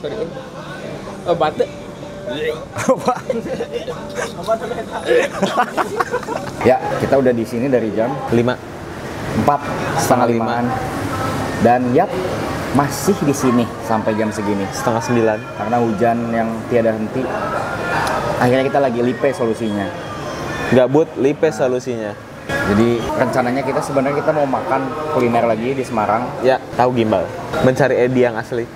sorry. Oh, batu. Ya, kita udah di sini dari jam 4, setengah 5-an. Dan yap, masih di sini sampai jam segini, setengah 9. karena hujan yang tiada henti. Akhirnya kita lagi lipe solusinya. Gabut, lipe solusinya. Jadi rencananya kita sebenarnya mau makan kuliner lagi di Semarang. Ya, tahu gimbal. Mencari Edi yang asli.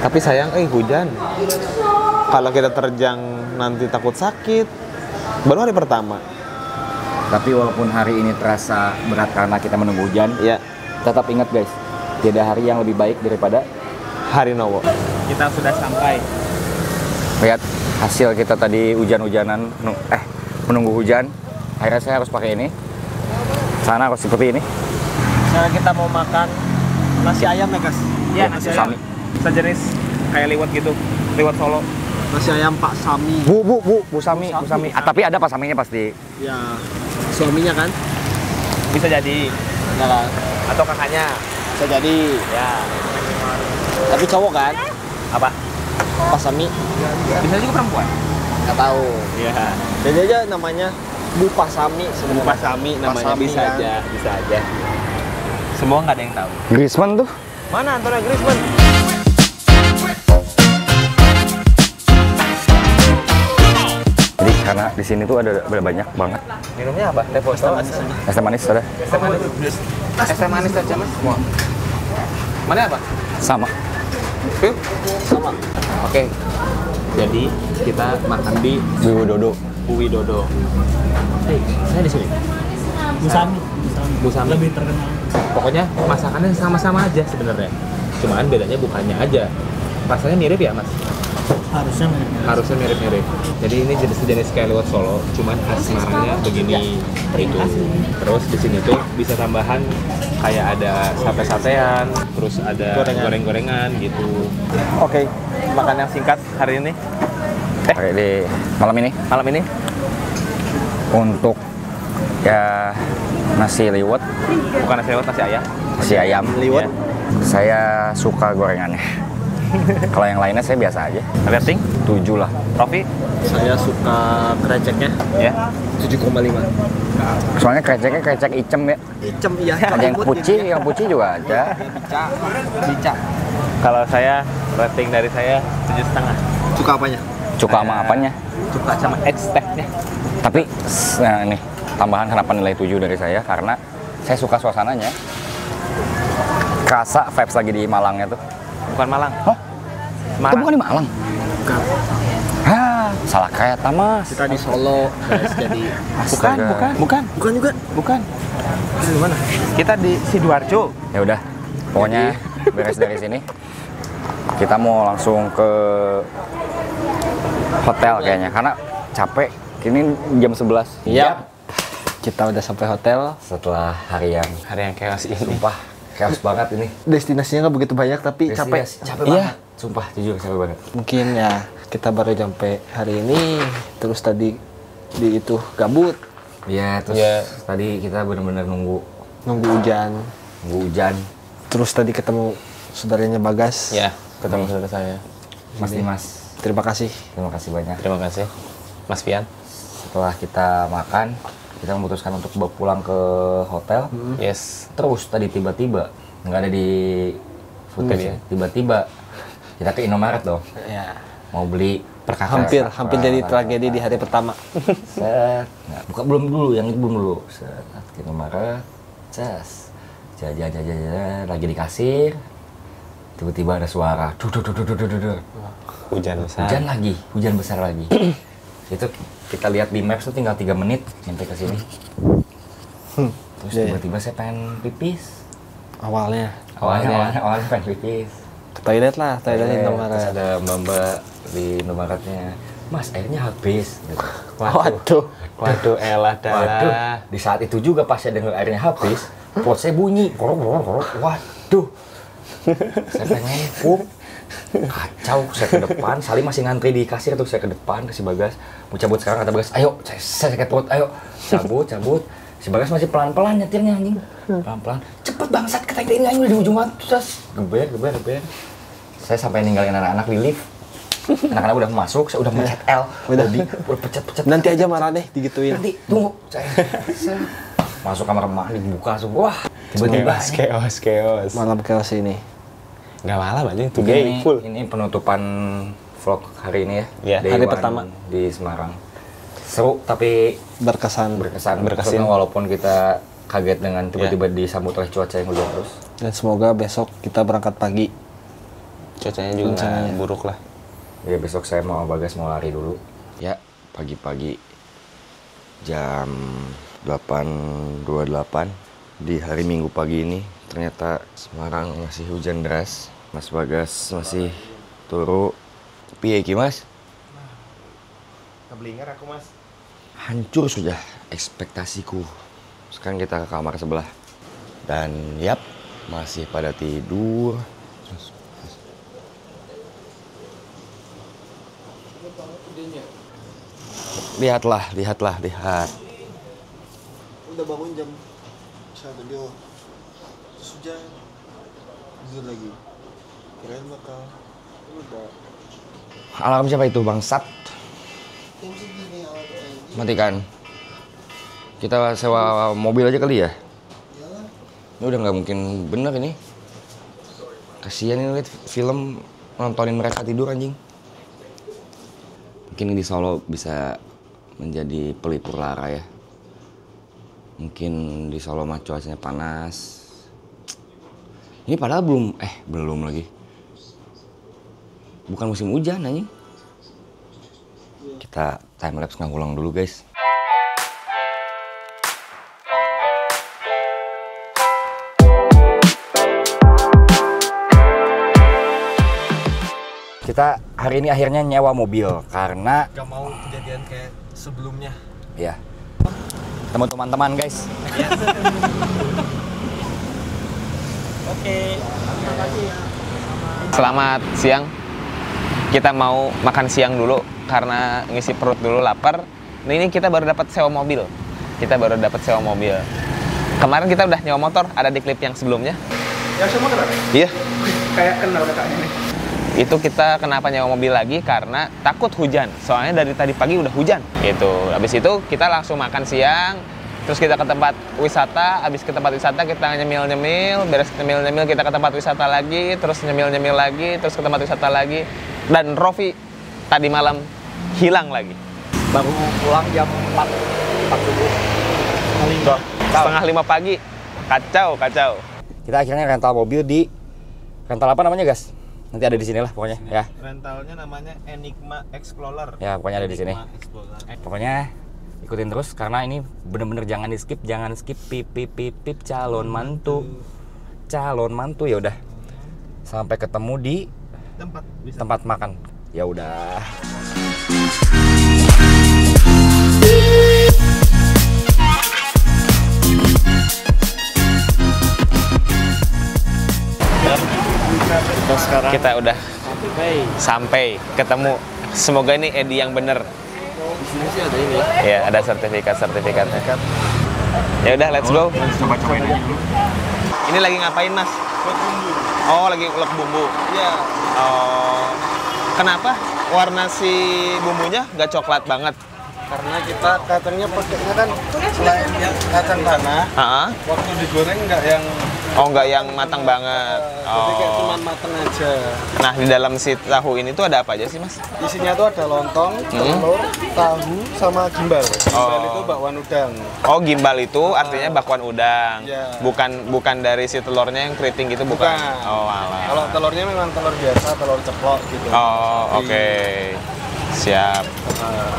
Tapi sayang, hujan. Kalau kita terjang nanti takut sakit. Baru hari pertama. Tapi walaupun hari ini terasa berat karena kita menunggu hujan, Ya, tetap ingat guys, tidak hari yang lebih baik daripada hari Nowo. Kita sudah sampai. lihat hasil kita tadi hujan-hujanan, menunggu hujan. Akhirnya saya harus pakai ini. Sana harus seperti ini. Sekarang kita mau makan nasi ayam ya guys. Ya, nasi ayam. Sejenis kayak liwet gitu, liwet Solo. Nasi ayam Pak Sami. Bu Sami. Tapi ada Pak Saminya pasti. Ya, suaminya kan? Bisa jadi. Ya kan? Atau kakaknya. Bisa jadi. Ya. Tapi cowok kan? Apa? Pak Sami. Bisa juga perempuan. Nggak tahu. Iya. Jadi aja namanya Bu Pak Sami sebenarnya. Pak Sami namanya, Sami bisa kan? aja, bisa aja. Semua nggak ada yang tahu. Griezmann tuh. Mana Antonio Griezmann? Jadi karena di sini tuh ada banyak banget. Minumnya apa? Teh botol. Es teh manis ada. Es teh manis. Es teh manis aja mas. Semua. Mana apa? Sama. Yuk. Sama. Oke. Jadi kita makan di Bu Widodo. Bu Widodo. Saya di sini. Bu Sami. Lebih terkenal. Pokoknya masakannya sama-sama aja sebenarnya. Cuman bedanya bukannya aja. Rasanya mirip ya mas? Harusnya mirip-mirip. Jadi ini jenis kayak liwet Solo, cuman khas Semarangnya begini itu. Terus di sini tuh bisa tambahan kayak ada sate-satean, terus ada goreng-gorengan gitu. Oke, makan yang singkat hari ini. Oke, di malam ini untuk ya nasi liwet, Bukan nasi liwet, nasi ayam. nasi ayam. Liwet. Saya suka gorengannya. Kalau yang lainnya saya biasa aja. Rating 7 lah. Rofi Saya suka kreceknya ya. 7,5. Soalnya kreceknya krecek icem ya. Icem iya. Ada yang puci juga ada. Bica. Kalau saya rating dari saya 7,5. Suka apanya? Suka sama apanya? Suka sama X-Tech-nya. Tapi nah ini tambahan kenapa nilai 7 dari saya karena saya suka suasananya. Kerasa vibes lagi di Malangnya tuh. Bukan Malang. Hah? Itu bukan di Malang? Bukan. Hah, salah kereta mas. Kita di Solo guys, jadi Astaga. bukan juga. Bukan. Di mana? Kita di Sidoarjo. Ya udah, pokoknya beres dari sini. Kita mau langsung ke hotel kayaknya karena capek. Kini jam 11. Iya. Kita udah sampai hotel. Setelah hari yang chaos ini. sumpah chaos banget ini. Destinasinya nggak begitu banyak tapi capek. Capek Iya. banget. Sumpah jujur capek banget. Mungkin ya kita baru sampai hari ini. Terus tadi di itu gabut, Iya, terus Iya. tadi kita benar-benar nunggu nunggu hujan. hujan. Terus tadi ketemu saudaranya Bagas. Ya, ketemu saudara saya. Mas Dimas, Terima kasih. terima kasih banyak. Terima kasih. Mas Fian. Setelah kita makan, kita memutuskan untuk bawa pulang ke hotel. Yes. Terus tadi tiba-tiba nggak ada di footage ya. Tiba-tiba kita ke Indomaret dong. Ya. Mau beli perkakas. Hampir jadi tragedi di hari pertama. Set. Nggak, buka belum dulu, yang itu belum dulu. Set. Ke Indomaret. Cas. Jajan lagi di kasir. Tiba-tiba ada suara. Duh. Hujan besar. Hujan besar lagi. Itu kita lihat di maps tuh tinggal 3 menit sampai ke sini. Terus Iya, tiba-tiba saya pengen pipis. Awalnya Awalnya pengen pipis. ke toilet lah, toiletnya di Terus Indomaret. ada mbak di Indomaretnya. Mas, airnya habis. Gitu. Waduh, elah Waduh, dah. di saat itu juga pas saya dengar airnya habis, perut saya bunyi. Waduh. Saya pengen pup. Kacau, saya ke depan. Salim masih ngantri di kasir tuh, saya ke depan ke si Bagas. Mau cabut sekarang, kata Bagas, ayo, saya sakit perut, ayo. Cabut. Si Bagas masih pelan-pelan nyetirnya anjing. Pelan-pelan. Cepet bangsat, kata ini anjing di ujung batu. Terus geber. Saya sampai ninggalin anak-anak di lift. Anak-anak udah masuk, saya udah mencet L. Udah pencet. Nanti aja marah deh digituin. Nanti tunggu. Saya masuk kamar mandi, buka langsung. Wah, tiba-tiba chaos. Malam chaos ini. Nggak malam aja, today full. Ini penutupan vlog hari ini ya. Iya, Day hari one pertama di Semarang. Seru tapi Berkesan. berkesan. Berkesan. Walaupun kita kaget dengan tiba-tiba disambut oleh cuaca yang hujan terus. Dan semoga besok kita berangkat pagi. Cuacanya juga nggak buruk lah. Ya besok saya mau Bagas mau lari dulu. Ya pagi-pagi jam 8.28 di hari Minggu pagi ini ternyata Semarang masih hujan deras. Mas Bagas masih turu. Piye iki Mas? Keblinger aku Mas. Hancur sudah ekspektasiku. Sekarang kita ke kamar sebelah. Dan yap, masih pada tidur. Lihat. Udah bangun jam 1 dia. Terus hujan. Tidur lagi. Kirain bakal udah. Alarm siapa itu bangsat? Jam segini alat Matikan. Kita sewa mobil aja kali ya? Ini udah nggak mungkin bener ini. Kasian ini liat film nontonin mereka tidur anjing. Mungkin di Solo bisa menjadi pelipur lara ya. Mungkin di Solo mah cuacanya panas. Ini padahal belum lagi. Bukan musim hujan anjing. Kita time lapse ngulang dulu guys. Kita hari ini akhirnya nyewa mobil karena gak mau kejadian kayak sebelumnya. ya ketemu teman-teman guys. Oke. Selamat siang. Kita mau makan siang dulu karena ngisi perut dulu lapar. Nah, ini kita baru dapat sewa mobil. Kemarin kita udah nyewa motor, ada di klip yang sebelumnya. Ya semua motor? Iya. Kayak kenal kakaknya nih. Itu kita kenapa nyewa mobil lagi karena takut hujan. Soalnya dari tadi pagi udah hujan. Gitu. Habis itu kita langsung makan siang. Terus kita ke tempat wisata. Habis ke tempat wisata kita nyemil-nyemil. Beres nyemil-nyemil kita ke tempat wisata lagi. Terus nyemil-nyemil lagi. Terus ke tempat wisata lagi. Dan Rofi tadi malam hilang lagi. Baru pulang jam 4 subuh. Setengah 5 pagi. Kacau. Kita akhirnya rental mobil di rental apa namanya guys? Nanti ada di sini lah pokoknya ya. Rentalnya namanya Enigma Explorer. Ya pokoknya ada di sini. Pokoknya ikutin terus karena ini bener-bener jangan di skip, pip calon mantu ya udah. Sampai ketemu di tempat makan. Ya udah. Kita udah sampai ketemu. Semoga ini Edi yang bener. Di sini sih ada ini. Ya, ada sertifikatnya. Ya udah, let's go. Coba-cobain aja dulu. Ini lagi ngapain, Mas? Oh, lagi ulek bumbu. Iya. Oh. Kenapa warna si bumbunya nggak coklat banget? Karena kita kacangnya pakainya kan selain yang kacang tanah, waktu digoreng nggak yang nggak yang matang banget. jadi kayak cuma matang aja. Nah, di dalam si tahu ini tuh ada apa aja sih, Mas? Isinya tuh ada lontong, telur, tahu, sama gimbal. Gimbal itu bakwan udang. Oh, gimbal itu artinya bakwan udang. Ya. Bukan dari si telurnya yang keriting gitu, bukan? Oh, alah. Kalau telurnya memang telur biasa, telur ceplok gitu. Oh, oke. Siap.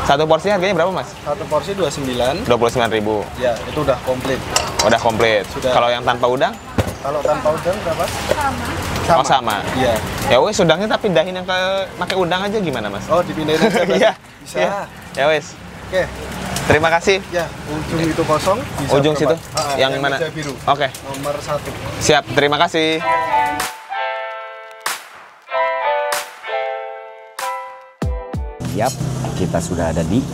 Satu porsi harganya berapa, Mas? Satu porsi 29. 29.000. Ya, itu udah komplit. Udah komplit. Sudah. Kalau yang tanpa udang? Kalau tanpa udang berapa? Oh, sama. Iya. Ya wes, udangnya tapi pindahin yang ke pakai udang aja gimana, Mas? Oh, dipindahin aja berarti? Iya. Bisa. Iya. Ya wes. Oke. Terima kasih. Ya, ujung itu kosong. Bisa Ujung situ? Yang mana? meja biru. Oke. Nomor 1. Siap, terima kasih. Yap, kita sudah ada di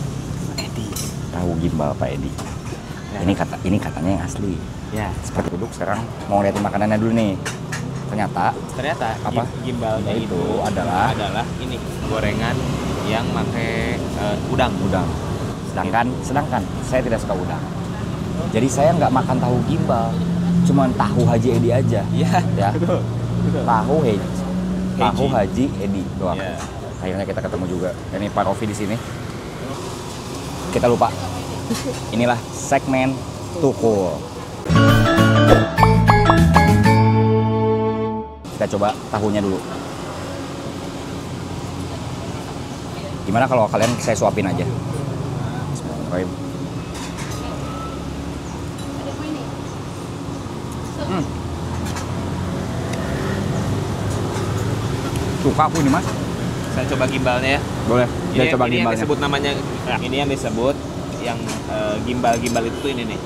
Edi. Tahu gimbal Pak Edi. Ini katanya yang asli. Ya. Seperti duduk sekarang mau liatin makanannya dulu nih. Ternyata apa? Gimbalnya itu adalah ini gorengan yang pakai udang. Sedangkan saya tidak suka udang. Jadi saya nggak makan tahu gimbal, cuman tahu Haji Edi aja. Iya. Ya. Betul. Tahu Haji Edi doang. Iya. Akhirnya kita ketemu juga. Ini Pak Rofi di sini. Kita lupa. Inilah segmen Tukul. Kita coba tahunya dulu. Gimana kalau kalian saya suapin aja? Bismillahirrahmanirrahim. Suka aku ini, Mas. Saya coba gimbalnya ya. Boleh. Saya coba ini gimbalnya. yang disebut namanya, ini yang disebut yang gimbal itu tuh ini nih.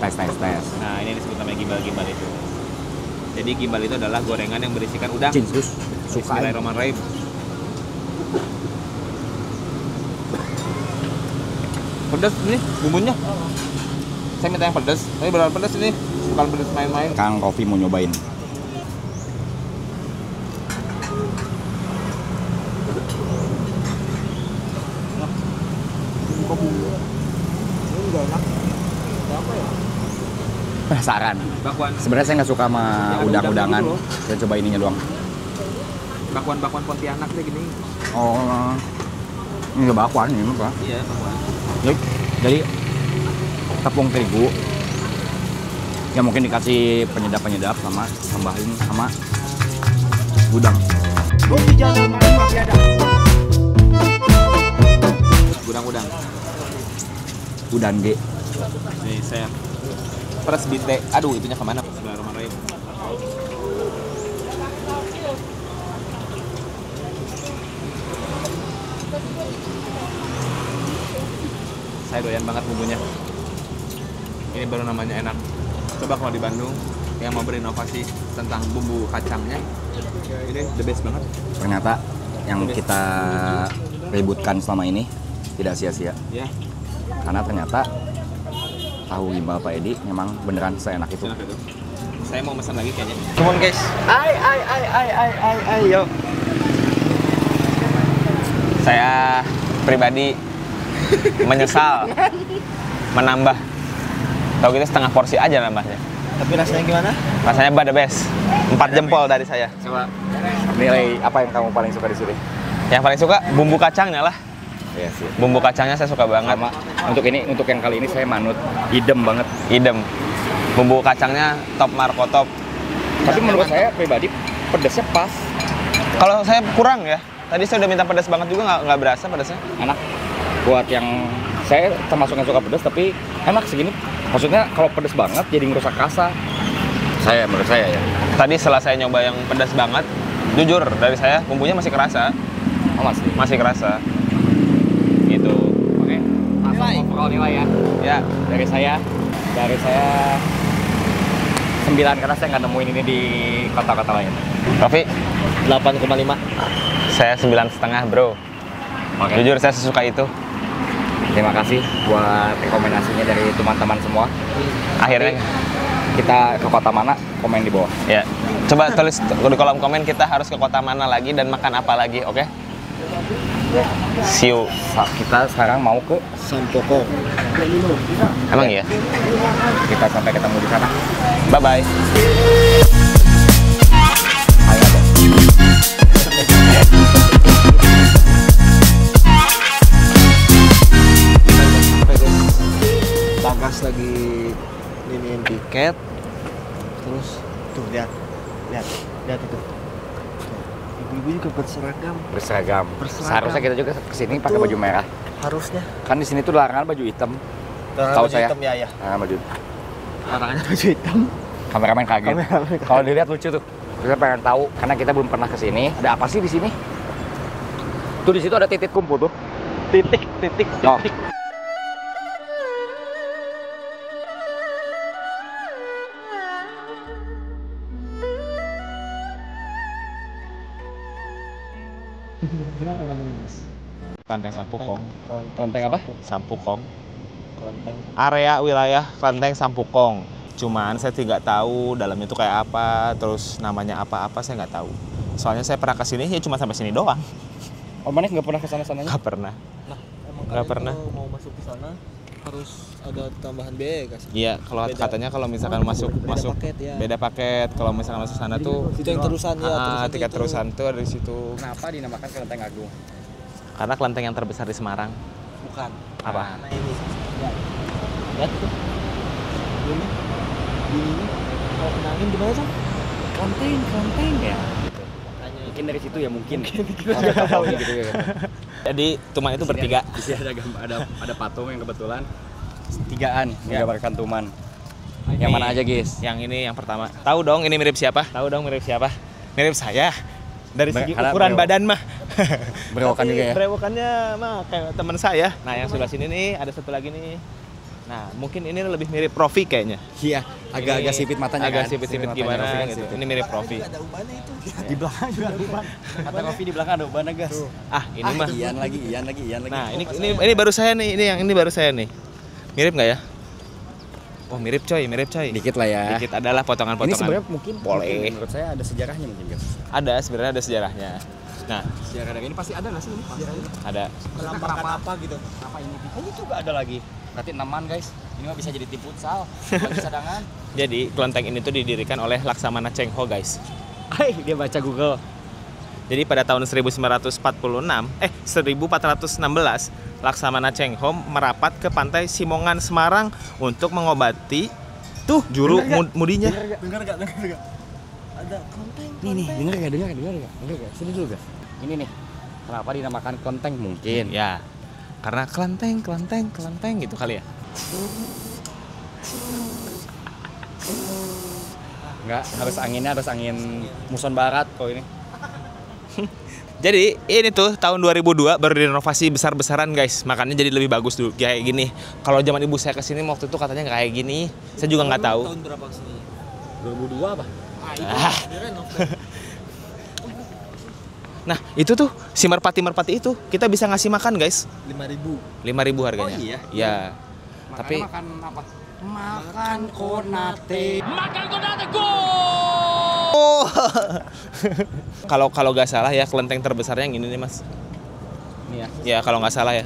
Tes. Nah, ini disebut namanya gimbal itu. Jadi gimbal itu adalah gorengan yang berisikan udang. Cinsus. Suka. Bismillahirrahmanirrahim. Pedas nih bumbunya. Saya minta yang pedas. Tapi benar pedas ini. Bukan pedas main-main. Kang Rofi mau nyobain. Penasaran. Bakwan. Sebenarnya saya nggak suka sama udang-udangan. Saya coba ininya doang. Bakwan Pontianak deh gini. Oh, ini nggak bakwan ini apa? Iya, bakwan. Jadi tepung terigu. Ya mungkin dikasih penyedap sama tambahin sama udang. Udang. Udang G. Nih saya peres binte. Aduh, itunya kemana? Bismillahirrahmanirrahim. Saya doyan banget bumbunya. Ini baru namanya enak. Coba kalau di Bandung yang mau berinovasi tentang bumbu kacangnya, ini the best banget. Ternyata yang kita ributkan selama ini tidak sia-sia. Ya. Karena ternyata tahu gimbal Pak Edi memang beneran seenak itu. Enak itu. Saya mau pesan lagi kayaknya. Come on guys. Yo. Saya pribadi menyesal menambah. Tahu gitu setengah porsi aja nambahnya. Tapi rasanya gimana? Rasanya the best. 4 jempol dari saya. Coba nilai apa yang kamu paling suka di sini? Yang paling suka bumbu kacangnya lah. Iya sih. Bumbu kacangnya saya suka banget. Sama untuk yang kali ini saya manut idem banget. Idem. Bumbu kacangnya top Marco top. Tapi menurut saya pribadi pedasnya pas. Kalau saya kurang ya. Tadi saya udah minta pedas banget juga nggak berasa pedasnya. Enak. Buat yang saya termasuk yang suka pedas tapi enak segini. Maksudnya kalau pedas banget jadi ngerusak rasa. Menurut saya ya. Tadi setelah saya nyoba yang pedas banget, jujur dari saya bumbunya masih kerasa. Oh, masih kerasa. Gitu. Oke. Langsung overall nilai ya. Ya, Dari saya 9 karena saya nggak nemuin ini di kota-kota lain. Rofi, 8,5. saya 9,5 bro. Oke. Jujur saya sesuka itu. Terima kasih buat rekomendasinya dari teman-teman semua. Akhirnya Kita ke kota mana? Komen di bawah. ya. Coba tulis di kolom komen kita harus ke kota mana lagi dan makan apa lagi, oke? See you. Kita sekarang mau ke Sampokong. Emang iya? kita sampai ketemu di sana. Bye bye. Ayo deh. Bagas lagi niniin tiket. Terus tuh lihat itu. Ibu-ibu juga Berseragam. Seharusnya kita juga kesini pakai baju merah. Harusnya. Kan di sini tuh larangan baju hitam. Tahu saya. Hitam, ya. Nah, baju. Larangannya baju hitam. Kameramen kaget. Kalau dilihat lucu tuh. Kita pengen tahu karena kita belum pernah kesini. Ada apa sih di sini? Tuh di situ ada titik kumpul tuh. Titik. Oh. Klenteng Sampukong. Kelenteng apa? Sampukong. Area wilayah Klenteng Sampukong. Cuman saya tidak tahu dalamnya itu kayak apa, terus namanya apa-apa saya nggak tahu. Soalnya saya pernah ke sini ya cuma sampai sini doang. Oh, mana nggak pernah ke sana-sananya? Nggak pernah. Nah, emang Nggak kalian pernah. kalau mau masuk ke sana harus ada tambahan biaya ya, guys? Iya, kalau katanya kalau misalkan masuk paket, ya. beda paket. Kalau misalkan masuk sana tuh Itu yang terusan ya, tiket itu. terusan tuh ada di situ. Kenapa dinamakan Kelenteng Agung? Karena kelenteng yang terbesar di Semarang. Bukan. Apa? Nah, ini. Ya tuh. Ini. Kalau kena angin gimana, Sam? Kelenteng ya. Makanya Mungkin dari situ ya mungkin. Nggak tahu gitu ya. Jadi Tuman itu bertiga. Di sini ada patung yang kebetulan tigaan menggambarkan Tuman. Yang Ini- mana aja, guys? Yang ini yang pertama. Tahu dong ini mirip siapa? Tahu dong mirip siapa? Mirip saya. Dari segi Karena ukuran brewok. badan mah. Berewokan Tapi juga ya? Berewokannya mah kayak teman saya. Nah, yang sebelah sini nih ada satu lagi nih. Nah, mungkin ini lebih mirip Profi kayaknya. Iya, agak-agak Ini sipit matanya agak kan? sipit-sipit Matanya gimana Rofi kan gitu. sipit. Ini mirip Profi. ada ubannya itu. Di belakang juga ada uban. Mata Rofi di belakang ada uban, gas. Ah, ini mah. Ian lagi. Nah, ini baru saya nih. Ini baru saya nih. Mirip nggak ya? Oh, mirip coy. Dikit lah ya. Dikit adalah Ini potongan-potongan. sebenarnya mungkin Boleh. menurut saya ada sejarahnya mungkin, guys. Ada, sebenarnya ada sejarahnya. Nah, Sejarah dari ini pasti ada nggak sih ini sejarahnya? ada. Kenapa gitu? Kenapa ini juga ada lagi? Berarti 6-an, guys. Ini mah bisa jadi tim futsal, bagi cadangan. Jadi, kelenteng ini tuh didirikan oleh Laksamana Cheng Ho, guys. Hai, dia baca Google. Jadi pada tahun 1416, Laksamana Cheng Ho merapat ke pantai Simongan, Semarang untuk mengobati tuh juru mudinya. Dengar gak? Ada kelenteng. Nih, dengar gak? Sini dulu, guys. Ini nih. Kenapa dinamakan kelenteng? Mungkin. Ya, karena kelenteng gitu kali ya. Enggak, harus angin muson barat kalau ini. Jadi ini tuh tahun 2002 baru direnovasi besar-besaran, guys. Makanya jadi lebih bagus dulu kayak gini. Kalau zaman ibu saya kesini waktu itu katanya nggak kayak gini. Saya juga nggak tahu. Tahun berapa kesini? 2002 apa? Ah. Nah, itu tuh si merpati itu kita bisa ngasih makan, guys. 5.000. 5.000 harganya. Oh, iya? Ya. Tapi makan apa? Makan konate. oh. Kalau nggak salah ya kelenteng terbesarnya yang ini nih, Mas. Ini ya. Ya, kalau nggak salah ya.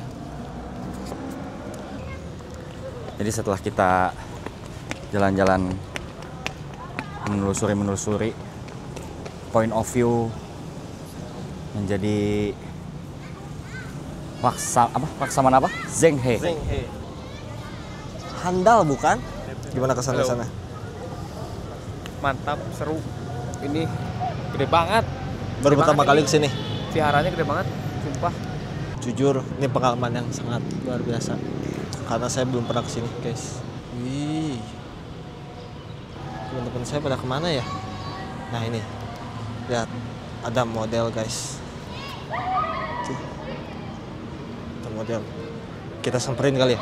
Jadi setelah kita jalan-jalan menelusuri point of view menjadi Laksamana apa? Zhenghe. Handal bukan? Gimana kesana sana? Mantap, seru. Ini gede banget. Baru pertama kali kesini. Viharanya gede banget, sumpah. Jujur, ini pengalaman yang sangat luar biasa. Karena saya belum pernah kesini, guys. Wih. Teman-teman saya pada kemana ya? Nah ini, lihat, ada model, guys. Tuh. Ada model. Kita samperin kali ya.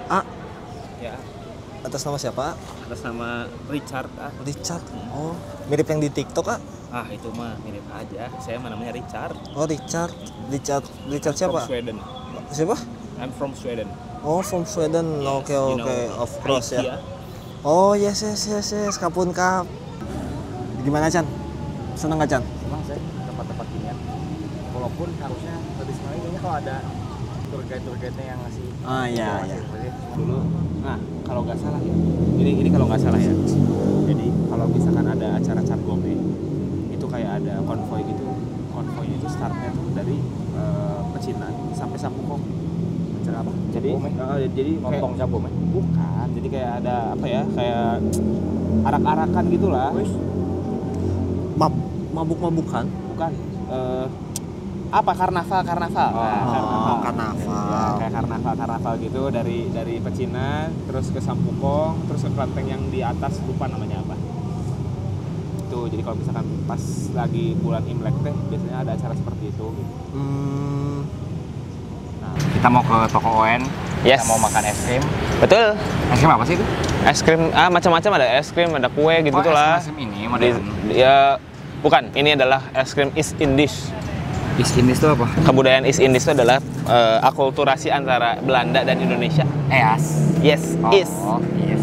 Ah, Ya, atas nama siapa? atas nama Richard. Richard. Oh, mirip yang di TikTok, ah? Ah, itu mah mirip aja. Saya mah namanya Richard. Oh, Richard siapa? From Sweden. Siapa? I'm from Sweden. Oh, from Sweden. Oke, You oke, know, of course ya. IKEA. Oh, yes. Kapun kap. Gimana, Chan? Seneng gak, Chan? Emang saya tempat-tempat ini walaupun harusnya lebih sekali kayaknya kalau ada tour guide-nya yang ngasih Ah, iya. Dulu. Nah, kalau nggak salah ya. Ini kalau nggak salah ya. Jadi kalau misalkan ada acara Cap Gomeh, itu kayak ada konvoy gitu. Konvoynya itu startnya tuh dari Pecinan sampai Sampukong. acara apa? Jadi jadi kayak Lontong Cap Gomeh. bukan. Jadi kayak ada apa ya? Kayak arak-arakan gitulah. Mabuk-mabukan? Bukan. Apa karnaval? karnaval. Ya, kayak karnaval gitu dari Pecinan terus ke Sampukong terus ke kelenteng yang di atas, lupa namanya apa. Itu jadi kalau misalkan pas lagi bulan Imlek teh biasanya ada acara seperti itu gitu. Nah, Kita mau ke toko ON. Yes. Kita mau makan es krim. betul. Es krim apa sih itu? Es krim macam-macam, ada es krim, ada kue gitu Oh, lah. es krim ini modern. Ya bukan, ini adalah es krim East Indies. East Indies itu apa? Kebudayaan East Indies itu adalah akulturasi antara Belanda dan Indonesia. Eas. Yes, is. Oh, yes.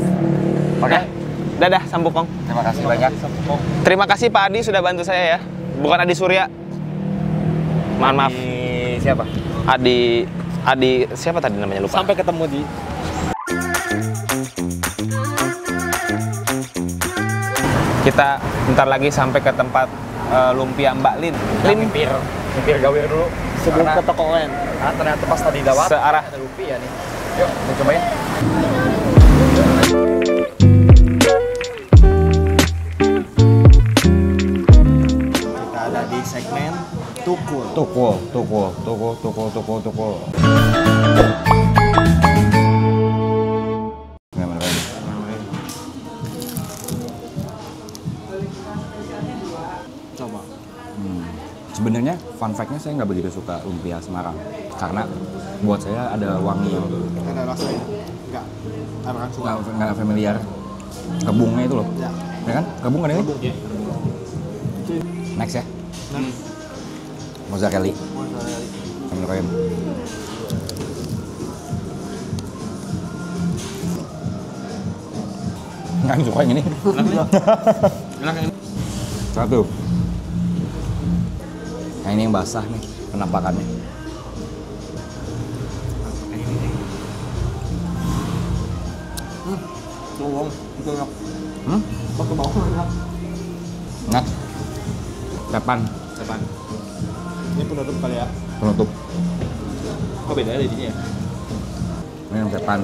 Oke. Dadah, Sampukong. Terima kasih banyak. Terima kasih Pak Adi sudah bantu saya ya. Bukan Adi Surya. Maaf. Siapa? Adi siapa tadi namanya lupa. Sampai ketemu di Kita bentar lagi sampai ke tempat lumpia Mbak Lin. Mimpir gawir dulu. sebelum ke toko ON. Ah, ternyata pas tadi lewat Searah. ada lumpia nih. Yuk, kita cobain. Kita ada di segmen tukul. Tukul. Gimana lagi? Coba. Sebenarnya fun fact-nya saya nggak begitu suka lumpia Semarang karena buat saya ada wangi yang Ada rasanya? Enggak. Akan suka. nggak familiar. Kebungnya itu loh, Ya. ya kan? Kebung kan ini? Next ya, mozzarella. Sambil koyem. Nggak suka yang ini. Enak ini. Satu. Nah ini yang basah nih penampakannya. Bawang, itu enak. Pakai bawang enak. Enak. Tepan, Ini penutup kali ya. penutup. Kok beda ya jadinya? Ini yang tepan.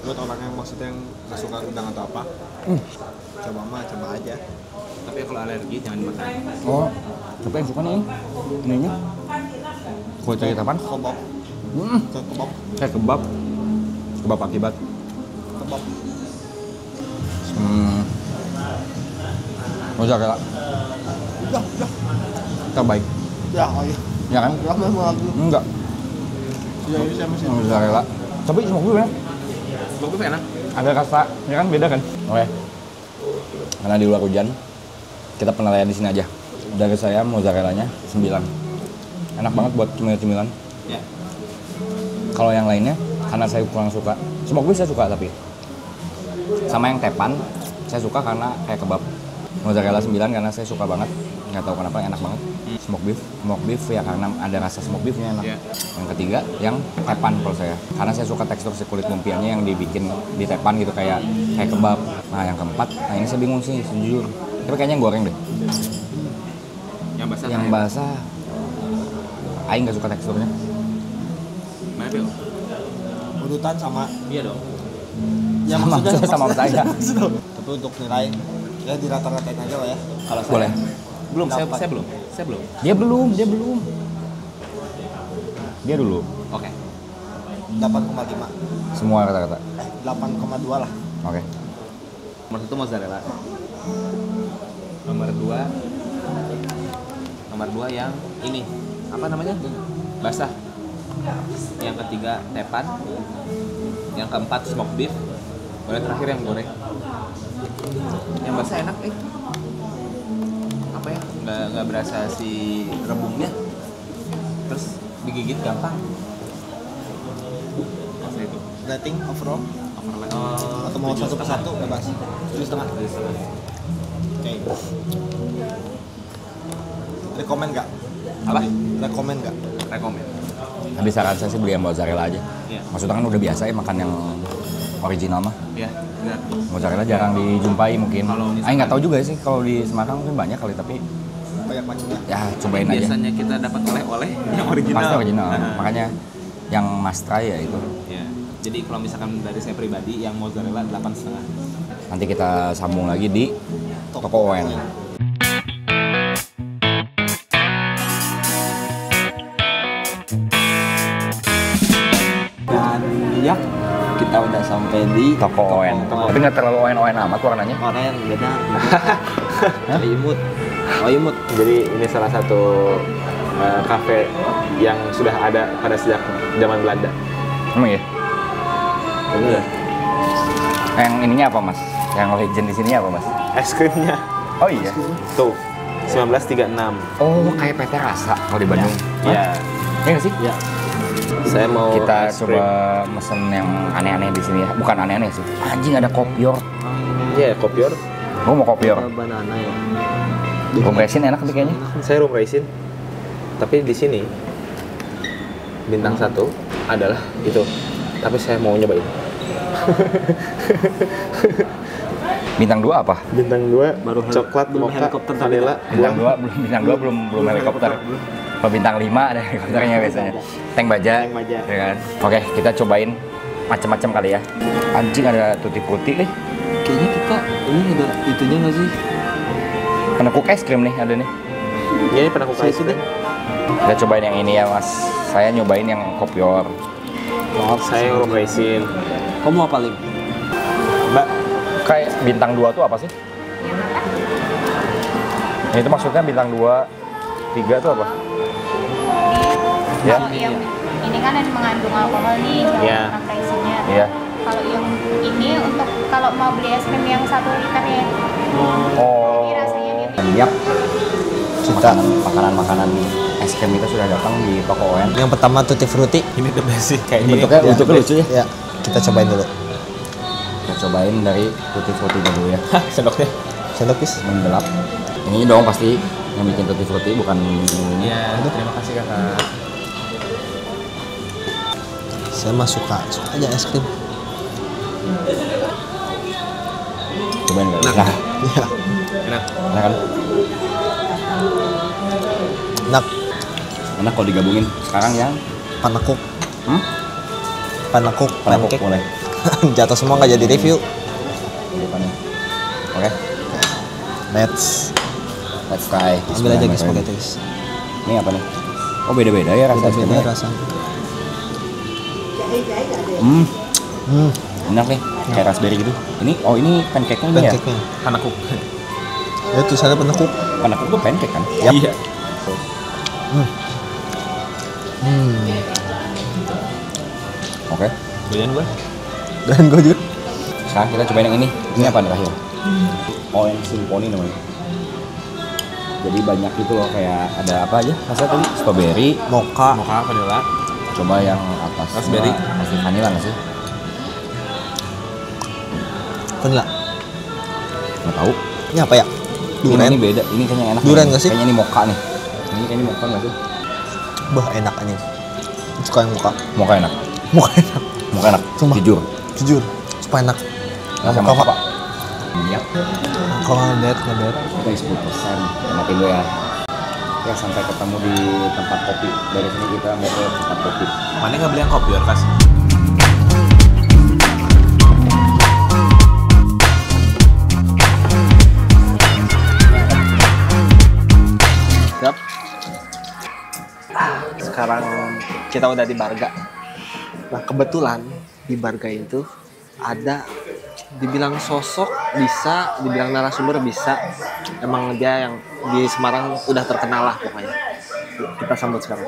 Buat orang yang maksudnya yang nggak suka udang atau apa, coba aja. Tapi kalau alergi jangan dimakan. Oh, tapi yang suka nih ininya. Kue cari tepan. Kebab, kebab, Kayak kebab. Kebab akibat. kebab. Mozzarella. Ya, Terbaik. ya, ayo. Ya kan? Ya, memang lagi. Enggak. Ya, ini saya masih. Mozzarella. Tapi semua gue ya. Bagus enak. Ada rasa, ya kan beda kan? Oke. Karena di luar hujan, kita penilaian di sini aja. Dari saya mozzarellanya 9. Enak banget buat cemilan-cemilan. Ya. Kalau yang lainnya, karena saya kurang suka. Smoke beef saya suka tapi. Sama yang tepan, saya suka karena kayak kebab. Mozzarella 9 karena saya suka banget. Nggak tahu kenapa enak banget. Smoke beef ya karena ada rasa smoke beefnya enak. Iya. Yang ketiga, yang tepan kalau saya. Karena saya suka tekstur si kulit lumpianya yang dibikin di tepan gitu kayak kebab. Nah yang keempat, nah ini saya bingung sih sejujur. Tapi kayaknya yang goreng deh. Yang basah. Yang basah, Aing nggak suka teksturnya. Mana Bil? Urutan sama. Iya dong. Ya, sama saya. Tapi untuk nilai, ya di rata-ratain aja lah ya. Kalau saya Boleh. belum, saya Dapat. belum. Dia belum. Dia dulu. Oke. 8,5. Semua kata-kata. 8,2 lah. Oke. Nomor 1 mozzarella. Nomor 2 yang ini. Apa namanya? Basah. Yang ketiga tepan. Yang keempat smoke beef. Boleh terakhir yang goreng. Yang basah enak apa ya? Nggak berasa si rebungnya. Terus digigit gampang. Masa itu. Rating overall Oh, atau mau 1 per 1 bebas. 7,5. Oke. Rekomen nggak? Apa? Rekomen nggak? Rekomen. Habis saran saya sih beli yang mozzarella aja. Iya. Maksudnya kan udah biasa ya makan yang original mah. Iya, benar. Mozzarella jarang dijumpai mungkin. Kalau misalkan- Aing nggak tahu juga sih kalau di Semarang mungkin banyak kali tapi Banyak macamnya. ya cobain aja. Biasanya kita dapat oleh-oleh yang original. Pasti original. Nah, Makanya yang must try ya itu. ya. Jadi kalau misalkan dari saya pribadi yang mozzarella 8,5. Nanti kita sambung lagi di toko ON. Dan ya, kita udah sampai di Toko ON. Tapi nggak terlalu ON amat warnanya. Oren, beda. Imut. Oh, imut. Jadi ini salah satu kafe yang sudah ada pada sejak zaman Belanda. Emang ya? Ini ya. Yang ininya apa mas? Yang legend di sininya apa mas? Es krimnya. Oh iya. Tuh. 1936. Oh, kayak PT Rasa kalau di Bandung. Iya. Iya nggak sih? Iya. Saya mau Kita es krim. coba mesen yang aneh-aneh di sini ya. Bukan aneh-aneh sih. Anjing ada kopior. Iya, kopior. Gue mau kopior. Banana ya. Rum resin enak nih kayaknya. Saya room raisin. Tapi di sini bintang 1 adalah itu. Tapi saya mau nyobain. Bintang 2 apa? Bintang 2 Baru coklat belum mocha helikopter tadi. vanilla. Bintang 2 belum helikopter. Kalau bintang 5 ada helikopternya biasanya. Tank baja. Tank baja. Ya kan? Oke, kita cobain macam-macam kali ya. Anjing ada tutti frutti nih. Kayaknya kita ini ada itunya nggak sih? Penekuk es krim nih ada nih. Ini pernah aku Saya kasih itu deh. Kita cobain yang ini ya Mas. Saya nyobain yang kopior. Saya room raisin. Kamu apa paling? Mbak, Kayak bintang 2 tuh apa sih? Ini itu maksudnya bintang 2, 3 tuh apa? Ya? Kalau yang ini kan ada mengandung alkohol nih, Iya. kalau pricingnya. Iya. Kalau yang ini untuk kalau mau beli es krim yang 1 liter ya, Oh. ini rasanya dia Banyak. Kita makanan-makanan es krim itu sudah datang di toko ON. Yang pertama tutti frutti. ini the best sih. Kayak Bentuknya lucu ya. Ya, kita cobain dulu. Kita cobain dari tutti frutti dulu ya. Sendoknya. Sendok bis. Menggelap. Ini dong pasti yang bikin tutti frutti bukan ini. Iya, terima kasih kakak. Saya mah suka aja es krim. Cobain enggak? Nah, Iya. Enak. enak kan? Enak. Enak kalau digabungin. Sekarang yang Panekuk. hmm? Panekuk. Panekuk Pancake. boleh. Jatuh semua nggak jadi review. Di depannya. Oke. Let's Let's try. ambil aja guys spaghetti guys. Ini apa nih? Oh beda-beda ya rasa es Beda-beda krimnya. rasanya. Hmm, Hmm, enak nih. Kayak raspberry gitu. Ini, oh ini pancake-nya ini ya? pancake-nya. Anakku. Ya tulisannya penekuk. Panekuk tuh pancake kan? Iya. Oke. Doyan gua. Dan gue juga. Sekarang kita cobain yang ini. Ini apa nih terakhir? Oh yang Symphony namanya. Jadi banyak gitu loh kayak ada apa aja? Rasa tadi strawberry. Mocha. Mocha vanilla. Coba yang atas. Raspberry. Pasti vanilla nggak sih? Vanilla. Nggak tahu. Ini apa ya? Ini Durian. beda. Ini kayaknya enak. Durian nih. nggak sih? Kayaknya ini mocha nih. Ini kayaknya mocha nggak sih? Bah enak anjing. Suka yang mocha. Mocha enak. Mocha enak. Mocha enak. Sumpah. Jujur. Jujur. Suka enak. Nggak Mocha, sama Pak. apa? Iya. Kalau ngedet. Kita 10%. Makin dulu ya. Ya sampai ketemu di tempat kopi. Dari sini kita mau ke tempat kopi. Mana nggak beli yang kopior kas? Siap. Sekarang kita udah di Barga. Nah kebetulan di Barga itu ada dibilang sosok bisa, dibilang narasumber bisa. Emang dia yang di Semarang udah terkenal lah pokoknya. Yuk, kita sambut sekarang.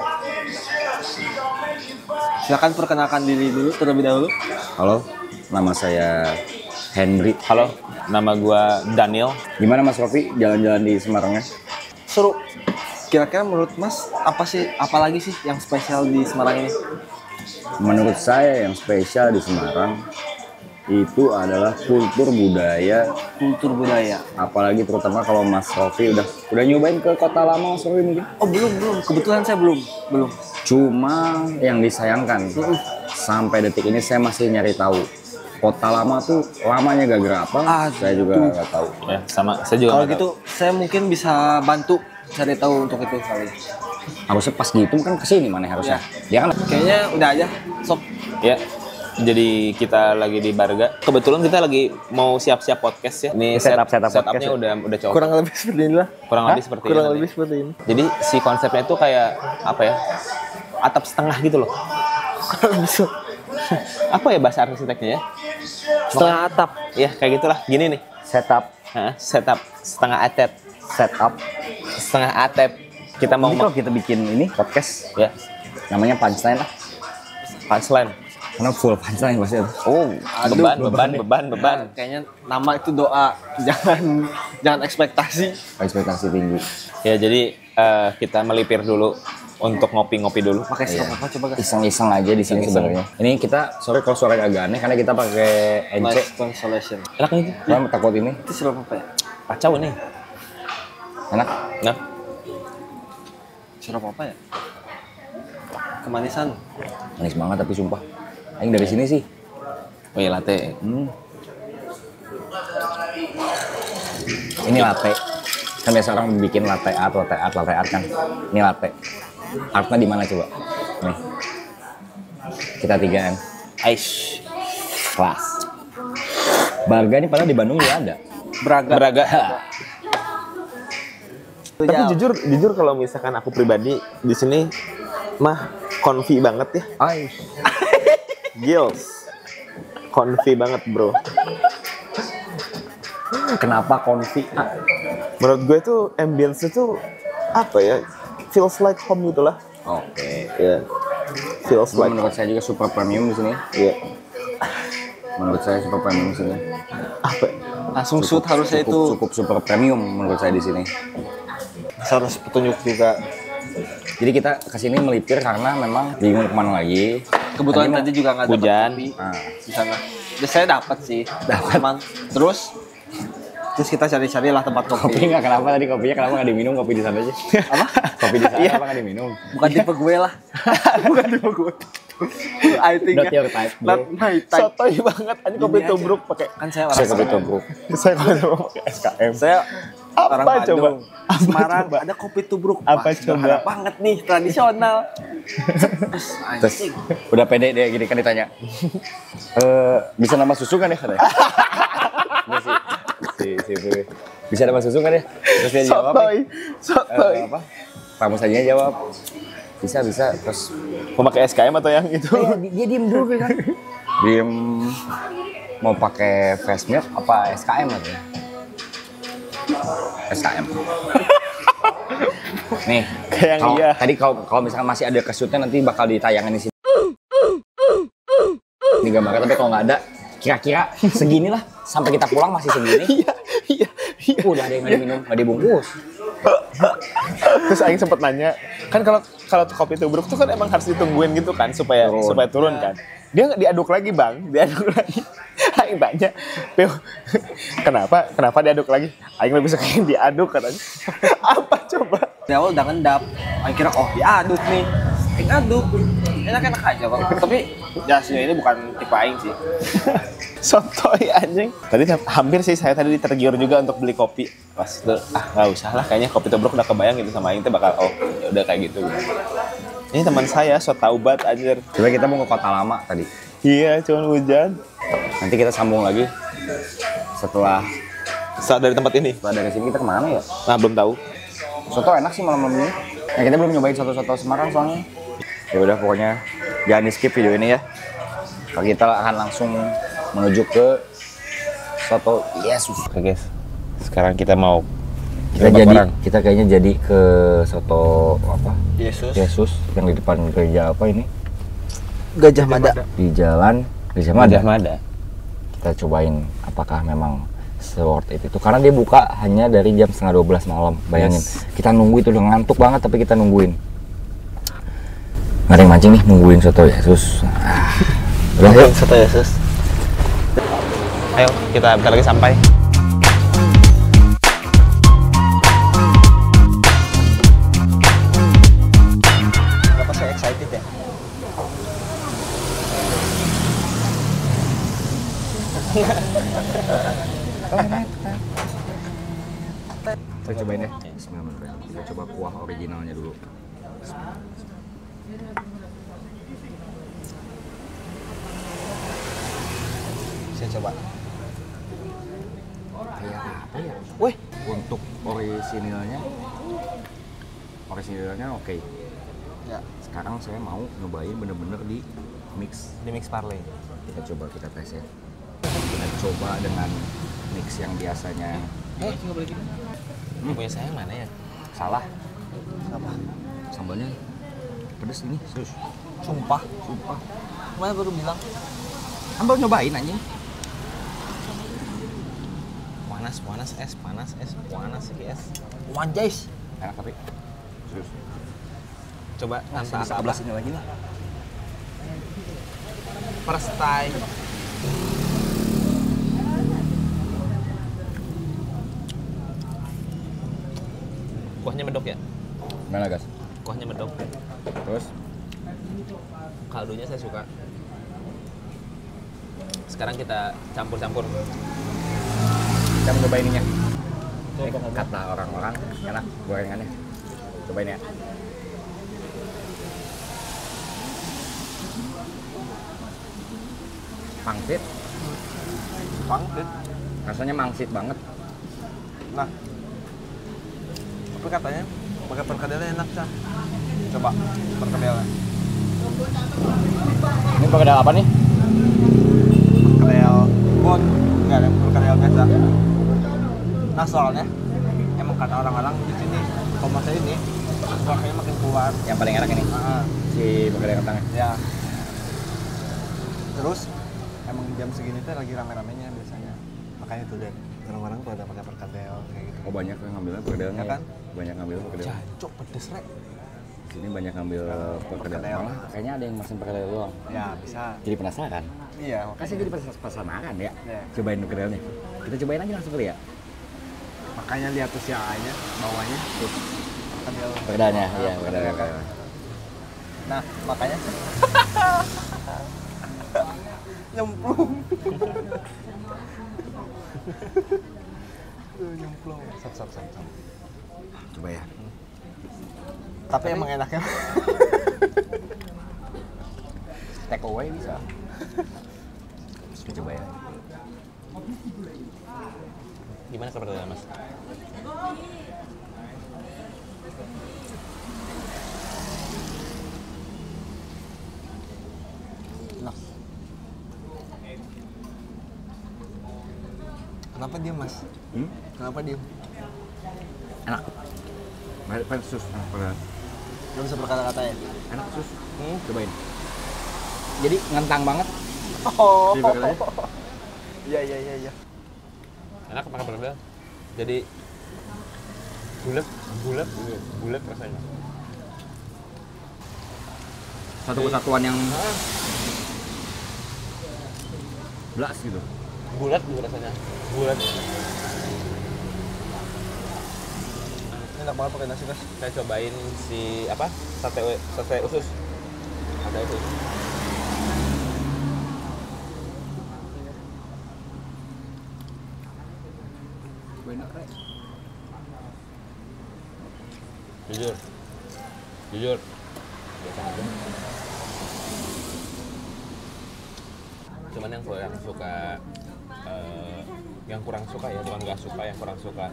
Silakan perkenalkan diri dulu terlebih dahulu. Halo, nama saya Henry. Halo, nama gua Daniel. Gimana Mas Rofi jalan-jalan di Semarangnya? Seru. Kira-kira menurut Mas apa lagi sih yang spesial di Semarang ini? Menurut saya yang spesial di Semarang itu adalah kultur budaya, Kultur budaya. apalagi terutama kalau Mas Rofi udah nyobain ke Kota Lama Mas Rofi mungkin. Oh belum. Kebetulan saya belum. Cuma yang disayangkan sampai detik ini saya masih nyari tahu Kota Lama tuh lamanya gara-gara apa? Saya juga nggak tahu. Ya, sama. Saya juga Kalau nggak gitu saya mungkin bisa bantu cari tahu untuk itu kali. Harusnya pas gitu kan kesini mana harusnya? Ya kan? Kayaknya udah aja. Sok. tahu. Ya. Jadi kita lagi di Barga. Kebetulan kita lagi mau siap-siap podcast ya. Ini Setup setupnya podcast ya. udah cocok. Kurang lebih seperti inilah. Kurang lebih seperti Kurang ini lebih nanti. seperti ini. Jadi si konsepnya itu kayak apa ya? Atap setengah gitu loh. Kurang lebih Apa ya bahasa arsiteknya ya? setengah atap. Ya kayak gitulah. Gini nih. Setup, Setup setengah atap. setup. Setengah atap. Kita mau Ini kalau kita bikin ini podcast ya namanya punchline lah. punchline. Karena full punchline pasti ada. Oh, beban. Kayaknya nama itu doa. Jangan Jangan ekspektasi. Ekspektasi tinggi. Ya jadi kita melipir dulu untuk ngopi-ngopi dulu. Pakai sirup apa coba guys? Iseng-iseng aja di sini sebenarnya. Ini kita sorry kalau suaranya agak aneh karena kita pakai NC. Nice consolation. Enak nih. Gua takut ini. Itu sirup apa ya? Kacau nih. Enak. Nah, Sirup apa ya? Kemanisan. Manis banget tapi sumpah. Aing dari sini sih. oh iya latte. Ini latte. Kan biasa orang bikin latte art kan. Ini latte. Artnya di mana coba? Nih. Kita tigaan. Aish. Kelas. Barga ini padahal di Bandung juga ada. Braga. Tapi Ya. jujur kalau misalkan aku pribadi di sini mah comfy banget ya. Aish. Gils. Comfy banget, bro. Kenapa konfi? Menurut gue tuh ambience itu apa ya? Feels like home gitu lah. Oke. Ya. Feels like Menurut saya juga super premium di sini. Iya. Menurut saya super premium di sini. Apa? Ya? Langsung shoot harusnya itu. Cukup super premium menurut saya di sini. Harus petunjuk juga. Jadi kita kesini melipir karena memang bingung kemana lagi. Kebetulan tadi juga nggak dapat hujan. kopi Nah, di sana. Ya, saya dapat sih. Cuman terus kita cari-cari lah tempat kopi kopi. nggak kenapa tadi kopinya kenapa nggak diminum kopi di sana aja? Apa? Kopi di sana kenapa nggak diminum? Bukan tipe gue lah. Bukan tipe gue. I think Not your type, bro. not my type. Sotoy banget aja kopi Gini tubruk pakai. Kan saya Saya kopi orang tubruk. Saya kopi tubruk pakai SKM. Saya orang Apa Bandung. coba? Semarang ada kopi tubruk. Apa Wah, sederhana coba? banget nih, tradisional. Terus Terus anjing. udah pede deh gini kan ditanya. Bisa nama susu kan ya katanya? Ini si bisa nama susu kan ya? Terus dia jawab Sotoy. apa? Tamu saja jawab. Bisa terus Mau pakai SKM atau yang itu? dia diem dulu kan. Diem mau pakai face milk apa SKM katanya? SKM. Nih, Kayak yang kalau iya. tadi kalau misalkan masih ada kesutnya nanti bakal ditayangin di sini. Ini gambarnya tapi kalau nggak ada, kira-kira segini lah sampai kita pulang masih segini. Iya. Udah ada yang nggak diminum, nggak dibungkus. Terus Aing sempat nanya, kan kalau kopi tubruk tuh kan emang harus ditungguin gitu kan supaya turun kan. Dia nggak diaduk lagi bang, diaduk lagi. Aing tanya, Pio, kenapa diaduk lagi? Aing lebih suka yang diaduk katanya. Apa coba? Di awal udah ngendap. Akhirnya diaduk nih. Aing aduk. Enak-enak aja kok. Tapi ya sejauh ini bukan tipe Aing sih. Sotoy anjing. Tadi hampir sih saya tadi tergiur juga untuk beli kopi. Pas itu nggak usah lah, kayaknya kopi tubruk udah kebayang gitu sama Aing tuh bakal ya udah kayak gitu. Ini teman saya so taubat anjir. Coba kita mau ke kota lama tadi. Iya, cuman hujan. Nanti kita sambung lagi setelah Dari tempat ini. dari sini kita kemana ya? Nah, belum tahu. Soto enak sih malam-malam ini. Ya kita belum nyobain soto-soto Semarang soalnya. Ya udah pokoknya jangan di skip video ini ya. Kita akan langsung menuju ke soto Yesus. Oke guys, sekarang kita mau Kita kayaknya jadi ke soto apa? Yesus. Yang di depan gereja apa ini? Gajah Mada. Di jalan Gajah Mada. Mada. Kita cobain apakah memang worth it itu karena dia buka hanya dari jam 11:30 malam. Bayangin, kita nunggu itu udah ngantuk banget tapi kita nungguin. Nggak ada yang mancing nih, nungguin soto Yesus. Udah yuk. Soto Yesus. Ayo, kita bentar lagi sampai. Kenapa saya excited ya? Kita cobain ya. Bismillahirrahmanirrahim. Kita coba kuah originalnya dulu. Saya coba. Kayak apa ya? Wih, Untuk originalnya oke. ya. Sekarang saya mau nyobain bener-bener di mix. Parlay. Kita coba kita tes ya. Kita coba dengan mix yang biasanya Nggak boleh gitu. Punya saya yang mana ya? salah. Apa? Sambalnya pedes ini, sus. Sumpah. Kemarin baru bilang. Ambal nyobain anjing. Mana panas es, panas es, panas es. Wanjais. Enak tapi. Serius. Coba tanpa Bisa apa-apa. sini lagi lah. First time. Kuahnya medok ya? Gimana guys? Kuahnya medok. Terus Kaldunya saya suka. Sekarang kita campur-campur. kita mencoba ininya. Kata orang-orang enak gorengannya. Cobain ya. Pangsit. Pangsit. Rasanya mangsit banget. Nah. Tapi katanya pakai perkedelnya enak, Cah. Coba perkedelnya. Ini perkedel apa nih? Perkedel bon, enggak ada perkedel biasa. Nah, soalnya emang kata orang-orang di sini kalau masa ini kuahnya makin kuat. Yang paling enak ini. Si perkedel kentangnya. Ya. Terus emang jam segini tuh lagi rame-ramenya biasanya. Makanya tuh deh orang-orang tuh ada pakai perkedel kayak gitu. Oh banyak yang ngambilnya perkedelnya Ya kan? Banyak ngambil perkedel. Jancuk pedes, Rek. Sini banyak ngambil perkedel. Malah kayaknya ada yang masih perkedel doang. Ya, bisa. Jadi penasaran. Iya, Kasih jadi penasaran ya. Iya. Cobain perkedelnya. Kita cobain aja langsung kali ya. Makanya lihat tuh si A-nya, bawahnya tuh. Perkedel. Perkedelnya, iya perkedelnya. Nah, makanya nyemplung. Nyemplung. Sap. Coba ya. Tapi emang enaknya Take away bisa. Kita coba ya. Gimana perkedelnya, Mas? enak. Kenapa diem, Mas? Kenapa diem? Enak. Banyak sus. Enak. Gak bisa berkata-kata ya? Enak sus. Cobain. Jadi ngentang banget. Oh. Si perkedelnya. Iya. Enak pakai perkedel. Jadi bulat rasanya. Satu kesatuan yang belas gitu. Bulat juga rasanya. Bulat. Enak banget pakai nasi, Mas. Saya cobain si apa? Sate usus. Sate usus. Enak, Rek. Jujur. Biasa aja. Cuman yang kurang suka ya, bukan nggak suka, yang kurang suka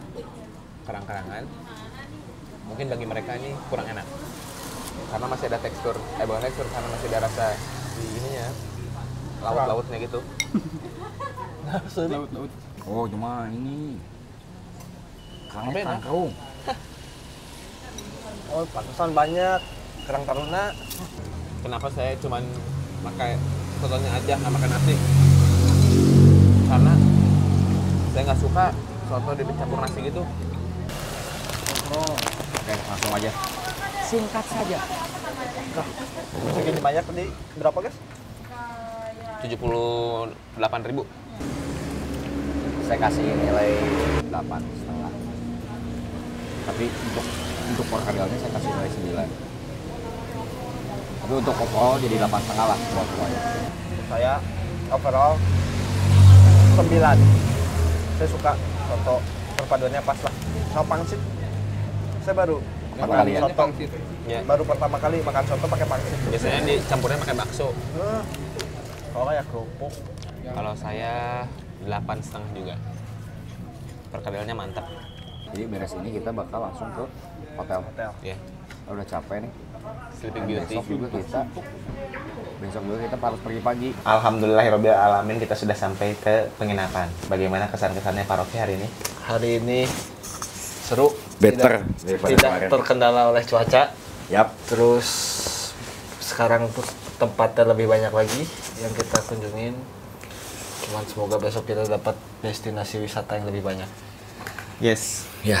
kerang-kerangan. Mungkin bagi mereka ini kurang enak. Karena masih ada tekstur, bukan tekstur, karena masih ada rasa di ininya, laut-lautnya gitu. Laut. Oh, cuma ini. Apa Kerangnya enak? kangkung. Oh, pantesan banyak kerang taruna. Kenapa saya cuman pakai sotonya aja, nggak makan nasi? Karena saya nggak suka soto dicampur nasi gitu. Oke, langsung aja. Singkat saja. Segini banyak tadi berapa, guys? 78.000. Saya kasih nilai 8,5. Tapi untuk perkedelnya saya kasih nilai 9. Tapi untuk overall jadi 8,5 lah buat semuanya. Saya overall 9. Saya suka soto, perpaduannya pas lah. Sama pangsit. Saya baru Berapa makan kali ya? soto. Ya. Baru pertama kali makan soto pakai pangsit. Biasanya dicampurnya pakai bakso. Kalau kayak kerupuk. Kalau saya 8,5 juga. Perkedelnya mantap. Jadi beres ini kita bakal langsung ke hotel. Ya. Udah capek nih. Sleeping Dan Beauty. besok juga kita harus pergi pagi. Alhamdulillahirabbil alamin, kita sudah sampai ke penginapan. Bagaimana kesan-kesannya Pak Rocky hari ini? Hari ini seru. Better daripada Tidak kemarin. terkendala oleh cuaca. Yap. Terus sekarang tuh tempatnya lebih banyak lagi yang kita kunjungin. Cuman semoga besok kita dapat destinasi wisata yang lebih banyak. Yes. Ya.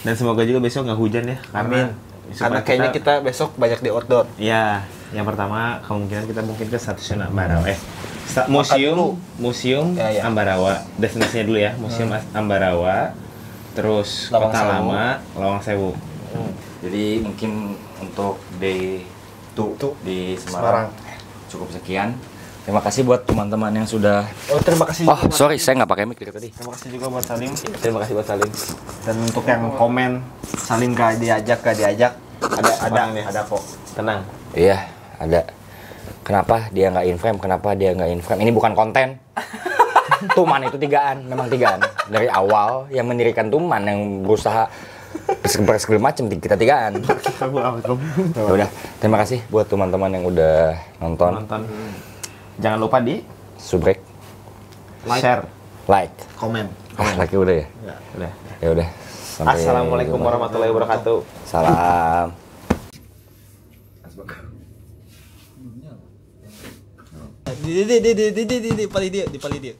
Dan semoga juga besok nggak hujan ya. Amin. Karena kayaknya kita besok banyak di outdoor. Iya, yang pertama kemungkinan kita mungkin ke Stasiun Ambarawa. Museum Ya. Ambarawa. Destinasinya dulu ya, Museum Ambarawa. Terus Lawang Kota Sewu. Lama, Lawang Sewu. Jadi mungkin untuk day 2 di Semarang cukup sekian. Terima kasih buat teman-teman yang sudah. Oh, terima kasih. Oh, sorry, saya nggak pakai mic dari tadi. Terima kasih juga buat Salim. Terima kasih buat Salim. Dan untuk yang komen Salim gak diajak, ada kok. Tenang. Iya, ada. Kenapa dia nggak in-frame? Kenapa dia nggak in-frame? Ini bukan konten. Tuman itu 3-an, memang 3-an. Dari awal yang mendirikan Tuman yang berusaha segala macam kita 3-an. Ya udah, terima kasih buat teman-teman yang udah nonton. Jangan lupa di Subrek, share, like, Komen. like udah ya. udah. Ya udah. Sampai Assalamualaikum jumpa. warahmatullahi wabarakatuh. Salam. Di pali dia.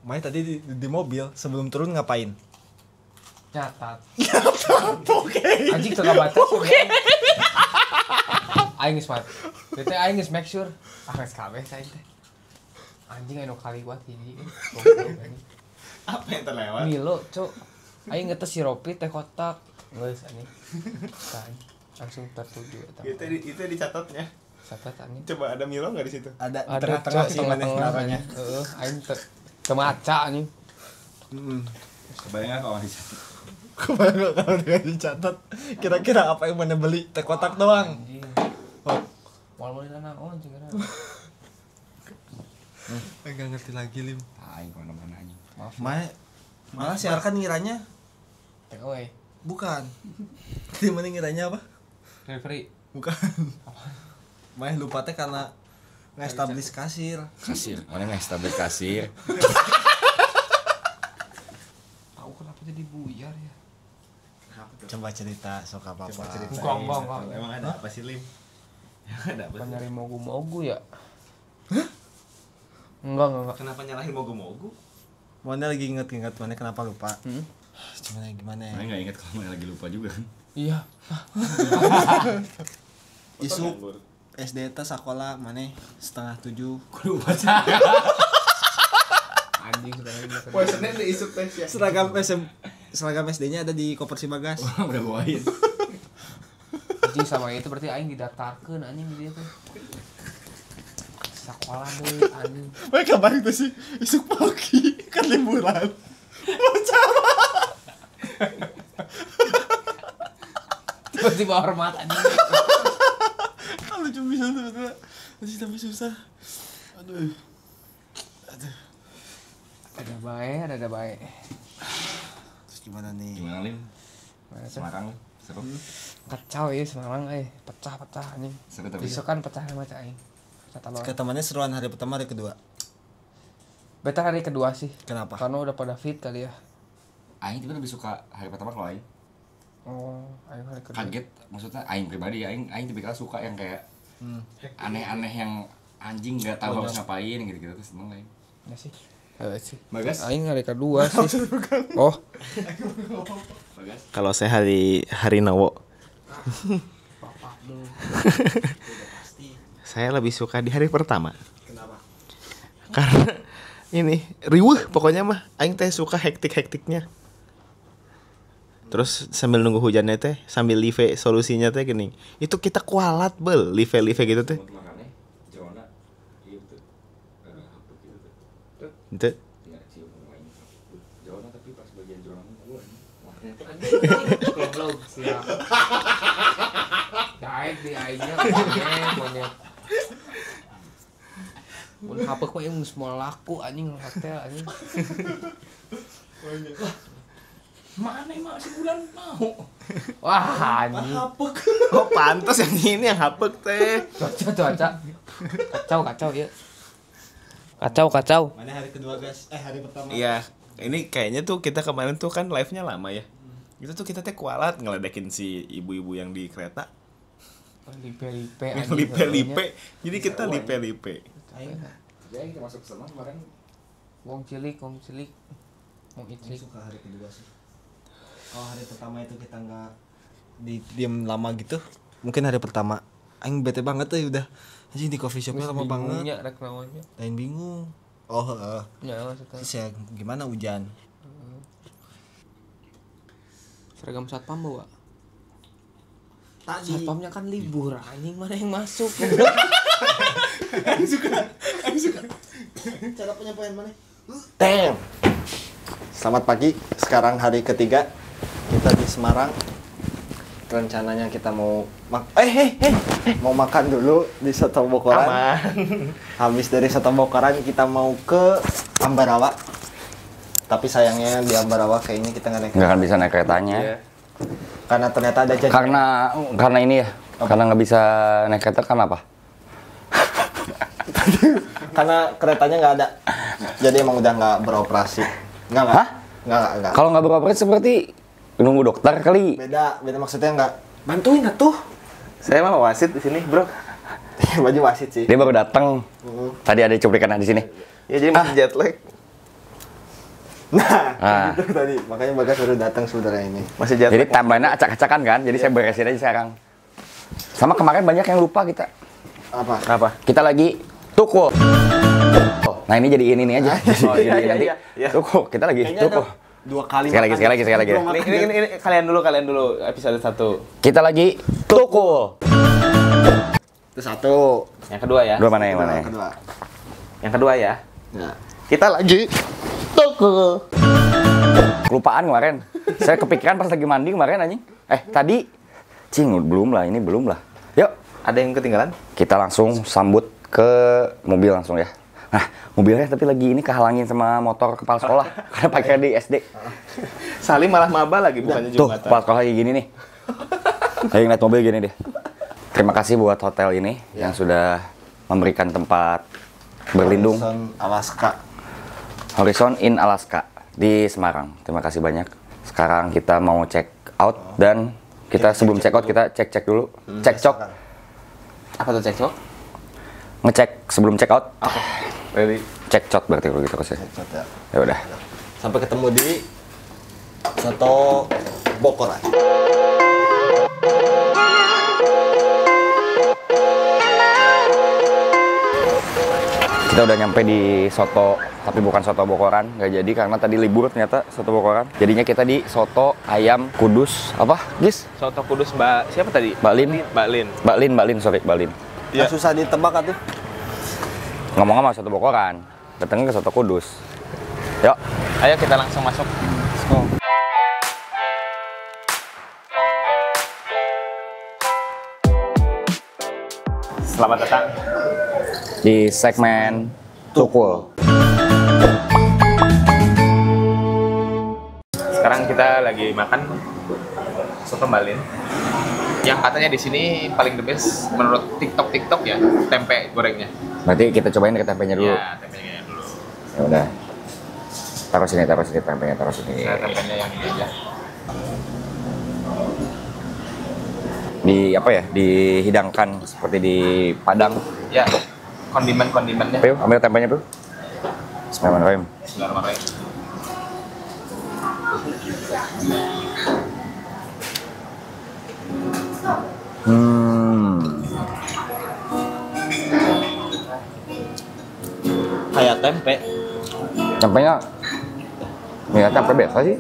Main tadi di mobil sebelum turun ngapain? Catat. Anjing tengah baca. Aing geus mat. Teh aing geus make sure. Geus kabeh saya teh. Anjing anu kali buat hiji. Apa yang terlewat? Milo, Cuk. Aing ngetes siropi teh kotak. Geus anjing. Kan langsung tertuju eta. Itu dicatatnya. Catat anjing. Coba ada Milo nggak di situ? Ada Ada tengah-tengah sih mana namanya. Heeh, aing temaca anjing. Kebayang nggak kalau dicatat? Kebayang kalau dia dicatat. Kira-kira apa yang mana beli teh kotak doang. Anjing. Oh, Moal-moal naon jeung gara. enggak ngerti lagi Lim. Aing kemana-mana anjing. Malah si Arkan ngiranya Take away. bukan. Dia mana ngiranya apa? Delivery. Bukan. Malah lupa teh karena nge-establish kasir. Kasir, mana yang establish kasir? Tahu kenapa jadi buyar ya? Coba cerita sok apa-apa. Enggak. Emang ada apa sih, Lim? Ada apa? Nyari mogu-mogu ya? Enggak. Kenapa nyalahin mogu-mogu? Mana lagi inget-inget mana kenapa lupa? Gimana ya? Mana nggak inget kalau mana lagi lupa juga kan? Iya. Isu SD teh sekolah mana 6:30. Anjing sekarang ini. Poisonnya di isu tes ya. Seragam SD-nya ada di koper si Bagas. Udah bawain. Anjing sama itu berarti aing didaftarkeun anjing di dia tuh. Sekolah deui anjing. Mereka balik tuh sih isuk pagi kan liburan. Tiba-tiba hormat anjing. Lucu bisa sebetulnya. Masih tapi susah. Aduh. Ada baik. Terus gimana nih? Gimana Lim? Mana tuh? Semarang seru. Kacau ya Semarang pecah-pecah anjing. Seru tapi. Besok kan pecah sama aing. Kata lo. Ketemannya seruan hari pertama hari kedua. Better hari kedua sih. Kenapa? Karena udah pada fit kali ya. Aing juga lebih suka hari pertama kalau Aing. Oh, aing hari kedua. Kaget, maksudnya Aing pribadi, Aing tipikal suka yang kayak aneh-aneh yang anjing nggak tahu harus ngapain gitu-gitu tuh seneng Aing. Ya sih. Sih. Bagas? Aing hari kedua sih. Oh, Bagas? Kalau saya hari Nowo. Saya lebih suka di hari pertama. Kenapa? Karena ini riweuh pokoknya mah aing teh suka hektik-hektiknya. Terus sambil nunggu hujannya teh, sambil live solusinya teh gini. Itu kita kualat bel, live gitu teh. Makannya Jona itu Itu tinggal cium main Jona tapi pas bagian Jona gua goblok siap. Daek di aingnya monyet. Mun HP kok yang semua laku anjing hotel anjing. Mana emang sebulan mau? Wah anjing. oh pantas yang ini yang hapek teh. Kacau ya. Kacau. Mana hari kedua guys? Hari pertama. Iya, ini kayaknya tuh kita kemarin tuh kan live-nya lama ya. Itu tuh kita teh kualat ngeledekin si ibu-ibu yang di kereta. Lipe-lipe Yang lipe-lipe. Jadi kita lipe-lipe. jadi kita masuk semua kemarin Wong cilik. Wong Ini iclik. suka hari kedua sih. Kalau hari pertama itu kita nggak diem lama gitu, mungkin hari pertama aing bete banget tuh udah anjing di coffee shopnya lama banget. Bingungnya rek naonnya. Lain bingung. Oh, Ya maksudnya. terus ya gimana hujan? Seragam satpam bawa. Tadi. Satpamnya kan libur, anjing mana yang masuk? Cara penyampaian mana? Damn. Selamat pagi. Sekarang hari ketiga kita di Semarang. Rencananya kita mau mau makan dulu di Soto Bokoran. Habis dari Soto Bokoran kita mau ke Ambarawa. Tapi sayangnya di Ambarawa kayaknya kita nggak naik. Nggak akan bisa naik keretanya. Karena ternyata ada janji. Karena ini ya. Karena nggak bisa naik kereta karena apa? Karena keretanya nggak ada. Jadi emang udah nggak beroperasi. Nggak. Hah? Nggak. Kalau nggak beroperasi seperti nunggu dokter kali. Beda maksudnya nggak. Bantuin atuh. Saya mah wasit di sini, Bro. Baju wasit sih. Dia baru datang. Tadi ada cuplikan di sini. Ya jadi masih jet lag. Nah, gitu tadi. Makanya Bagas baru datang sebenarnya ini. Masih jet Jadi lag. timeline-nya acak-acakan kan. Jadi saya beresin aja sekarang. Sama kemarin banyak yang lupa kita. Apa? Kita lagi tukul. Nah ini jadi ini aja. iya, Jadi iya, iya. Tukul. Kita lagi Kayaknya tukul. ada 2 kali. Sekali lagi. Ini kalian dulu episode 1. Kita lagi tukul. Itu satu. Yang kedua ya. Dua mana yang mana? Kedua. Yang kedua ya. Ya. Kita lagi tukul. Kelupaan kemarin. Saya kepikiran pas lagi mandi kemarin anjing. Tadi. Belum lah. Yuk. Ada yang ketinggalan? Kita langsung sambut ke mobil langsung ya. Nah, mobilnya tapi lagi ini kehalangin sama motor kepala sekolah. Karena pakai di SD. Salim malah maba lagi bukannya Tuh, Jumatan. kepala sekolah kayak gini nih. Kayak ngeliat mobil gini deh. Terima kasih buat hotel ini yang sudah memberikan tempat berlindung. Horizon Inn Alaska di Semarang. Terima kasih banyak. Sekarang kita mau check out dan kita sebelum check out kita cek dulu. Cek-cok. Apa tuh cekcok? Ngecek sebelum check out. Oke. Ready. Cek-cok berarti kalau gitu sih. Ya udah. Sampai ketemu di Soto Bokoran. Kita udah nyampe di Soto, tapi bukan Soto Bokoran, nggak jadi karena tadi libur ternyata Soto Bokoran. Jadinya kita di Soto Ayam Kudus, apa, Gis? Soto Kudus Mbak siapa tadi? Mbak Lin. Mbak Lin. Ya. Susah ditebak atuh. Ngomong-ngomong Soto Bokoran, datangnya ke Soto Kudus. Yuk, Ayo kita langsung masuk. Let's go. Selamat datang. di segmen Tukul. Sekarang kita lagi makan soto Mbak Lin. Yang katanya di sini paling the best menurut TikTok ya, tempe gorengnya. Berarti kita cobain ke tempenya dulu. Ya, tempenya dulu. Ya udah. Taruh sini tempenya, taruh sini. Saya tempenya yang ini aja. Di apa ya? Dihidangkan seperti di Padang. Ya, kondimennya. Piu, ambil tempenya, Piu. Bismillahirrahmanirrahim. Bismillahirrahmanirrahim. Kayak tempe. Tempenya ya tempe biasa sih.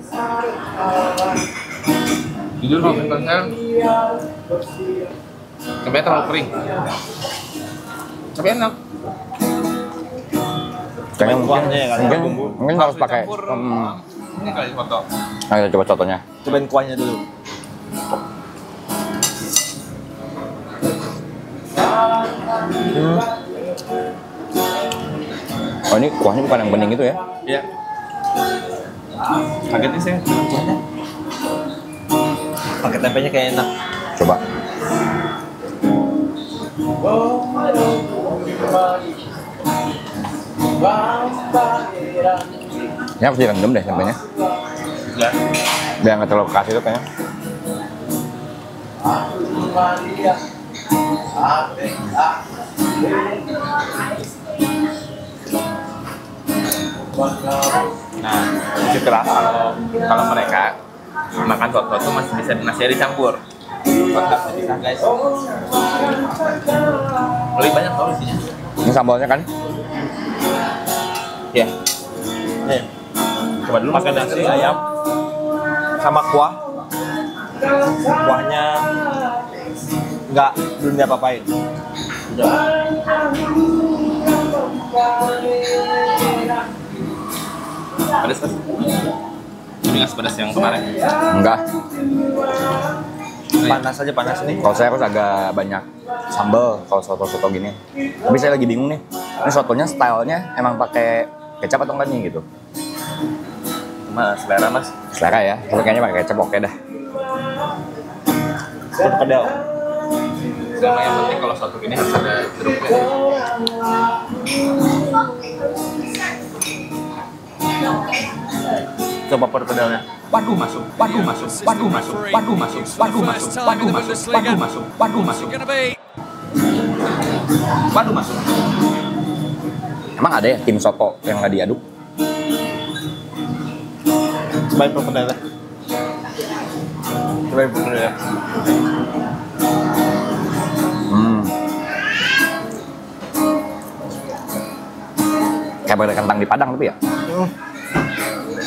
Jujur kalau tempenya terlalu kering. Tapi enak. Kayaknya kuahnya ya, kali ya, mungkin harus pakai. dicampur. Ini kali foto. Ayo coba contohnya. Cobain kuahnya dulu. Oh ini kuahnya bukan yang bening itu ya? Iya. Kagetnya saya. Pakai tempenya kayak enak. Coba. Ini harus direndam deh tempenya. Ya. Biar nggak terlalu keras itu kayaknya. Nah, itu keras kalau mereka makan soto tuh masih bisa nasinya dicampur. Kalau nggak bisa guys. Lebih banyak tau isinya. Ini sambalnya kan? Ya. Nih, Coba dulu pakai nasi ayam sama kuah. Kuahnya nggak belum diapa-apain. Udah. Pedas kan? Ini nggak sepedas yang kemarin. Enggak. Panas aja panas nih. Kalau saya harus agak banyak sambal kalau soto-soto gini. Tapi saya lagi bingung nih. Ini sotonya stylenya emang pakai kecap atau enggak nih gitu? Cuma selera mas. Selera ya. Tapi kayaknya pakai kecap oke dah. Perkedel. Sama yang penting kalau soto gini harus ada jeruknya. Coba perkedelnya. Waduh masuk, waduh masuk, waduh masuk, waduh masuk, waduh masuk, waduh masuk, waduh masuk, waduh masuk, waduh masuk. Emang ada ya tim soto yang nggak diaduk? Cobain perkedelnya. Cobain perkedelnya. Kayak pada kentang di Padang tapi ya?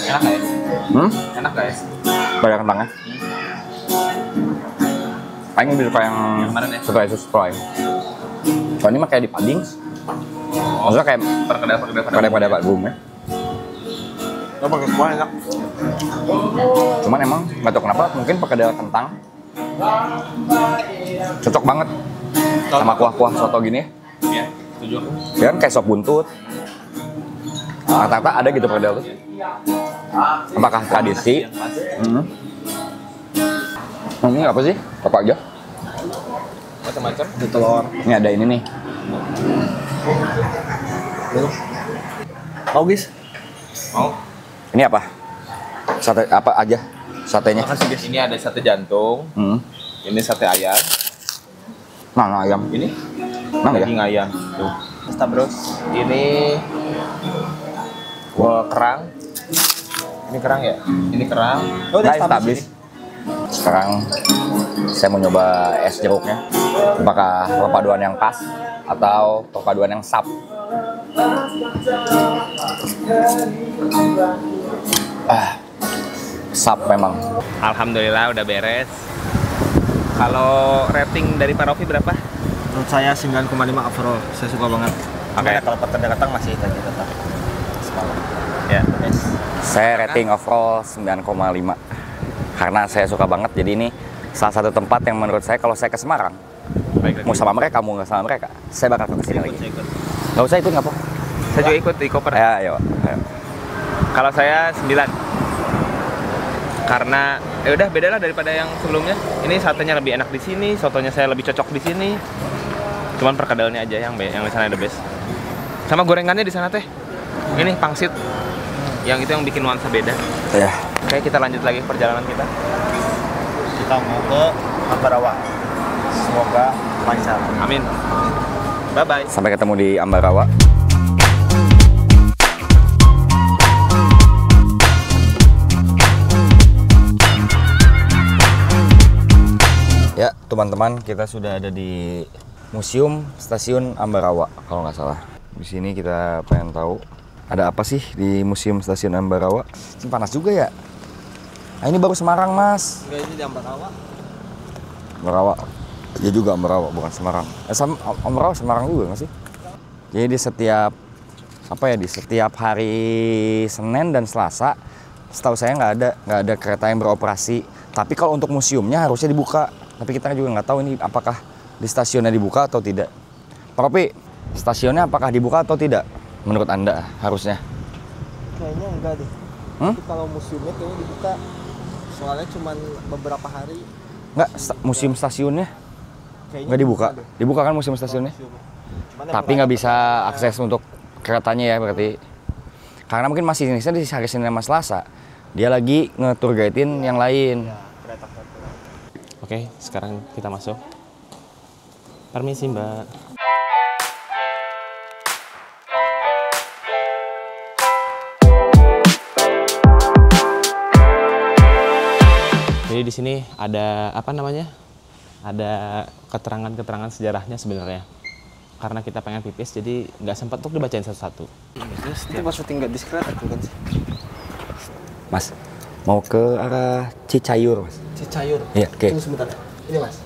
Enak nggak ya? Enak nggak ya? Pada kentangnya? Paling lebih suka yang kemarin ya? suka Yesus fry. Soalnya mah kayak di Pading. Maksudnya kayak Perkedel pada Pak Gum ya. Lo pakai kuah enak. Cuman emang nggak tahu kenapa mungkin perkedel kentang cocok banget sama kuah-kuah soto gini ya. Iya, setuju. Ya kan kayak sop buntut. Rata-rata ada gitu perkedel tuh. Apakah tradisi? Ini apa sih? Apa aja? Macam-macam. Ada telur. Ini ada ini nih. Mau guys? Mau? Ini apa? Sate apa aja? Satenya? Makasih guys. Ini ada sate jantung. Ini sate ayam. Nah, ayam. Ini Nah, ya? daging ayam. Tuh. Pasta bros. Ini kerang. Ini kerang ya? Ini kerang. Oh, Nah, establis. Sekarang saya mau nyoba es jeruknya. Apakah perpaduan yang pas atau perpaduan yang sap? Sap memang. Alhamdulillah udah beres. Kalau rating dari Pak Rofi berapa? Menurut saya 9,5 overall. Saya suka banget. Oke. Kalau perkedel datang masih tadi tetap. Ya. Yes. Saya rating overall 9,5 karena saya suka banget. Jadi ini salah satu tempat yang menurut saya kalau saya ke Semarang, Baik, mau sama mereka, mau nggak sama mereka, saya bakal ke sini lagi. Nggak usah ikut nggak apa? Saya juga ikut di koper. Ya, ayo. Kalau saya 9. Karena ya udah beda lah daripada yang sebelumnya. Ini satenya lebih enak di sini, sotonya saya lebih cocok di sini. Cuman perkedelnya aja yang di sana the best. Sama gorengannya di sana teh. Ini pangsit. Yang itu yang bikin nuansa beda. Ya. Oke, kita lanjut lagi perjalanan kita. Kita mau ke Ambarawa. Semoga lancar. Amin. Bye bye. Sampai ketemu di Ambarawa. Ya, teman-teman, kita sudah ada di Museum Stasiun Ambarawa kalau nggak salah. Di sini kita pengen tahu ada apa sih di Museum Stasiun Ambarawa. Ini panas juga ya. Nah, ini baru Semarang, Mas. Enggak, ini di Ambarawa. Ambarawa. Ya juga Ambarawa, bukan Semarang. Ambarawa Semarang juga nggak sih? Jadi di setiap di setiap hari Senin dan Selasa, setahu saya nggak ada kereta yang beroperasi. Tapi kalau untuk museumnya harusnya dibuka. Tapi kita juga nggak tahu ini apakah di stasiunnya dibuka atau tidak. Pak Ropi, stasiunnya apakah dibuka atau tidak? Menurut Anda harusnya? Kayaknya enggak deh. Tapi kalau museumnya kayaknya dibuka. Soalnya cuma beberapa hari. Nggak, museum stasiunnya Kayaknya nggak dibuka. deh. Dibuka kan museum stasiunnya? Tapi nggak bisa akses untuk keretanya ya berarti. Karena mungkin masih di hari Senin sama Selasa. Dia lagi nge-tour guide-in yang lain. Oke, sekarang kita masuk. Permisi, Mbak. Jadi di sini ada apa namanya? Ada keterangan-keterangan sejarahnya sebenarnya. Karena kita pengen pipis, jadi nggak sempat untuk dibacain satu-satu. Itu maksudnya nggak diskret aku kan sih. Mas, mau ke arah Cicayur, Mas. Cicayur. Iya, oke. Tunggu sebentar. Ini Mas.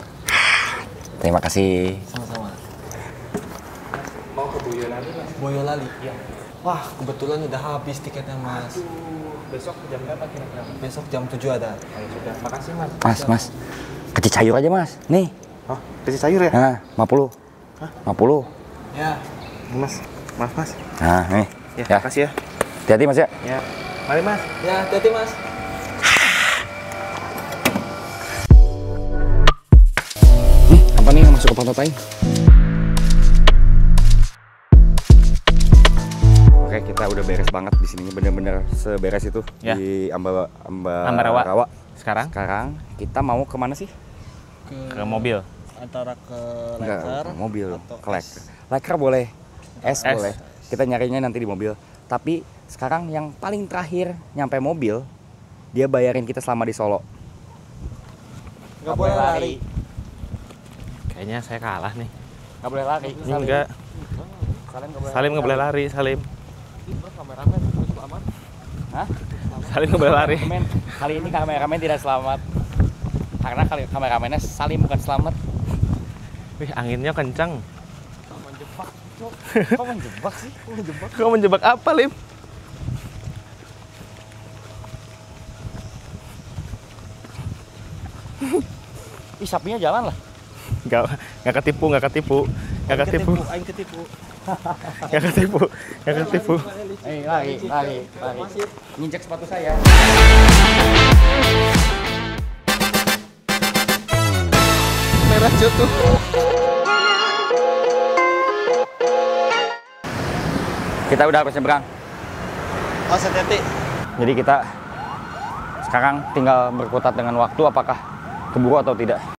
Terima kasih. Sama-sama. Mau ke Boyolali Mas? Boyolali. Iya. Wah, kebetulan udah habis tiketnya Mas. Besok jam berapa kira-kira? Besok jam 7 ada. Ya sudah, makasih Mas. Mas. Ke Cicayur aja, Mas. Nih. Oh, ke Cicayur ya? Nah, 50. Hah? 50. Ya. Mas, maaf Mas. Nah, nih. Ya, makasih ya. Hati-hati, Mas ya. Ya, mari Mas. Ya, hati-hati Mas. Apa nih yang masuk ke pantai? Oke, kita udah beres banget di sini, bener-bener seberes itu Ya. di Ambarawa. Ambarawa. Sekarang Sekarang kita mau kemana sih? ke mobil. Antara ke Enggak, Leker mobil, atau ke Leker. Leker boleh, es Es. boleh. Kita nyarinya nanti di mobil. Tapi sekarang yang paling terakhir nyampe mobil, dia bayarin kita selama di Solo. nggak boleh lari. Kayaknya saya kalah nih. Nggak boleh lari. Enggak. Salim nggak boleh lari, Salim. Kameramen selamat. Hah? Salim nggak boleh lari. Kali ini kameramen tidak selamat. Karena kali kameramennya Salim bukan selamat. Wih, anginnya kencang. Menjebak, Cok. Kok menjebak sih? Kok menjebak? Kau menjebak apa, Lim? Ih, sapinya jalan lah. Nggak ketipu, nggak ketipu. Nggak ketipu. Aing ketipu. Nggak ketipu. Nggak ketipu. Lari. Nginjek sepatu saya. Merah jatuh. Kita udah harus nyebrang. Oh, hati-hati. Jadi kita sekarang tinggal berkutat dengan waktu, apakah keburu atau tidak.